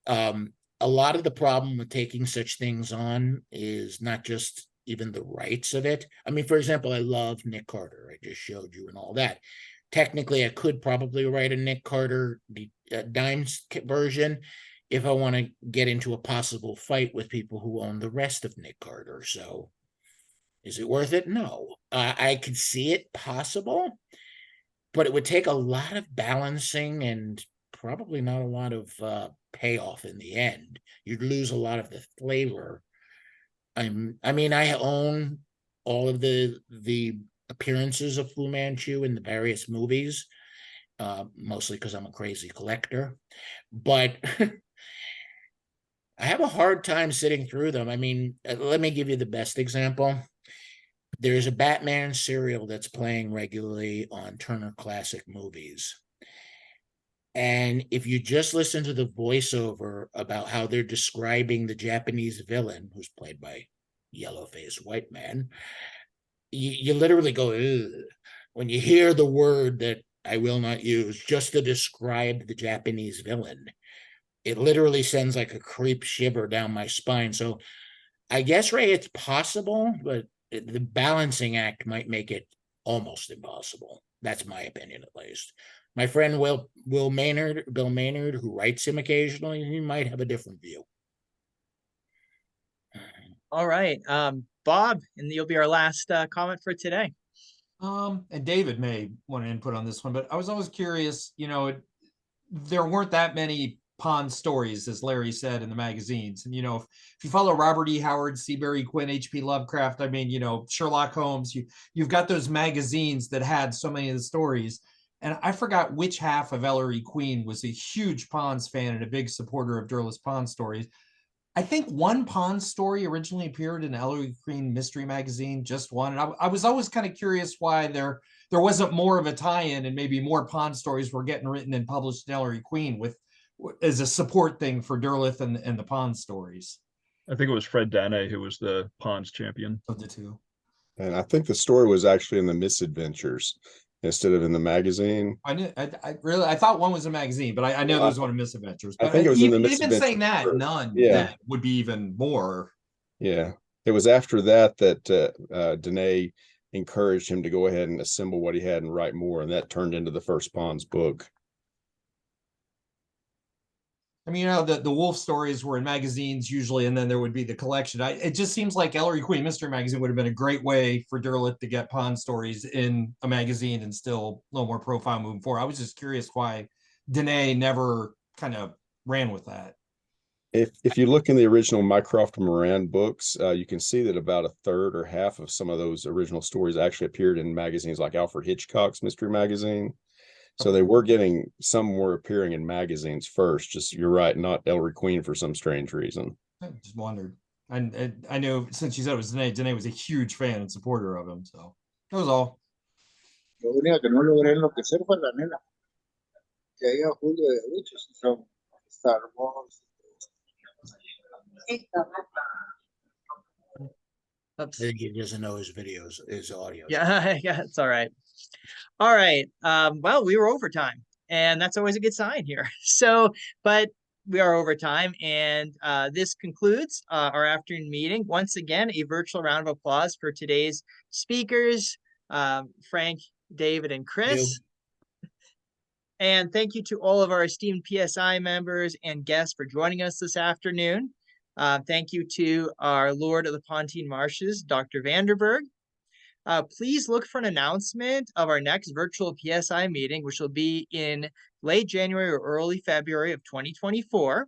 on. A lot of the problem with taking such things on is not just even the rights of it. I mean, for example, I love Nick Carter. I just showed you and all that. Technically, I could probably write a Nick Carter Dimes version if I want to get into a possible fight with people who own the rest of Nick Carter. So is it worth it? No. I could see it possible, but it would take a lot of balancing and probably not a lot of payoff in the end. You'd lose a lot of the flavor. I mean, I own all of the appearances of Fu Manchu in the various movies, mostly because I'm a crazy collector. But I have a hard time sitting through them. I mean, let me give you the best example. There's a Batman serial that's playing regularly on Turner Classic Movies. And if you just listen to the voiceover about how they're describing the Japanese villain, who's played by yellow-faced white man, you literally go, ugh, when you hear the word that I will not use just to describe the Japanese villain. It literally sends like a creep shiver down my spine. So I guess, Ray, it's possible, but the balancing act might make it almost impossible. That's my opinion, at least. My friend Bill Maynard, who writes him occasionally, he might have a different view. All right, Bob, and you'll be our last comment for today. And David may want to input on this one, but I was always curious, you know, there weren't that many Pond stories, as Larry said, in the magazines. And, you know, if you follow Robert E. Howard, Seabury Quinn, H.P. Lovecraft, I mean, you know, Sherlock Holmes, you've got those magazines that had so many of the stories. And I forgot which half of Ellery Queen was a huge Ponds fan and a big supporter of Derleth's Pond stories. I think one Pond story originally appeared in Ellery Queen Mystery Magazine, just one. And I was always kind of curious why there wasn't more of a tie-in and maybe more Pond stories were getting written and published in Ellery Queen as a support thing for Derleth and the Pond stories. I think it was Fred Dane who was the Ponds champion of the two. And I think the story was actually in the Misadventures instead of in the magazine. I thought one was a magazine, but I know there was one of Misadventures. But I think it was in the even Misadventures saying that, first. none Yeah. that would be even more. Yeah. It was after that Danae encouraged him to go ahead and assemble what he had and write more, and that turned into the first Ponds book. I mean, you know, the wolf stories were in magazines usually, and then there would be the collection. It just seems like Ellery Queen Mystery Magazine would have been a great way for Derleth to get Pond stories in a magazine and still a little more profile moving forward. I was just curious why Danae never kind of ran with that. If you look in the original Mycroft Moran books, you can see that about a third or half of some of those original stories actually appeared in magazines like Alfred Hitchcock's Mystery Magazine. So they were getting, some were appearing in magazines first. Just, you're right, not Ellery Queen for some strange reason. I just wondered. And I know since you said it was Danae was a huge fan and supporter of him. So that was all. Lo único que no logré enloquecer fue la nena. Que ahí a Julio de muchos son Star Wars. Oops. I think he doesn't know his videos, his audio. Yeah, yeah, it's all right. All right. Well, we were overtime, and that's always a good sign here. But we are overtime, and this concludes our afternoon meeting. Once again, a virtual round of applause for today's speakers, Frank, David, and Chris. And thank you to all of our esteemed PSI members and guests for joining us this afternoon. Thank you to our Lord of the Pontine Marshes, Dr. Vanderberg. Please look for an announcement of our next virtual PSI meeting, which will be in late January or early February of 2024.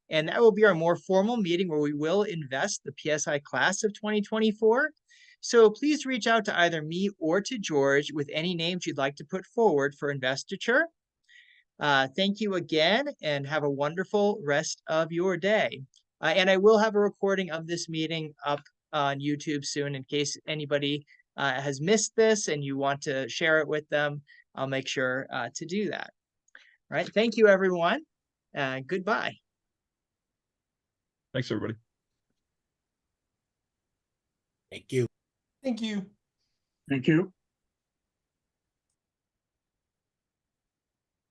And that will be our more formal meeting where we will invest the PSI class of 2024. So please reach out to either me or to George with any names you'd like to put forward for investiture. Thank you again, and have a wonderful rest of your day. And I will have a recording of this meeting up on YouTube soon in case anybody has missed this and you want to share it with them. I'll make sure to do that. All right. Thank you, everyone. Goodbye. Thanks, everybody. Thank you. Thank you. Thank you.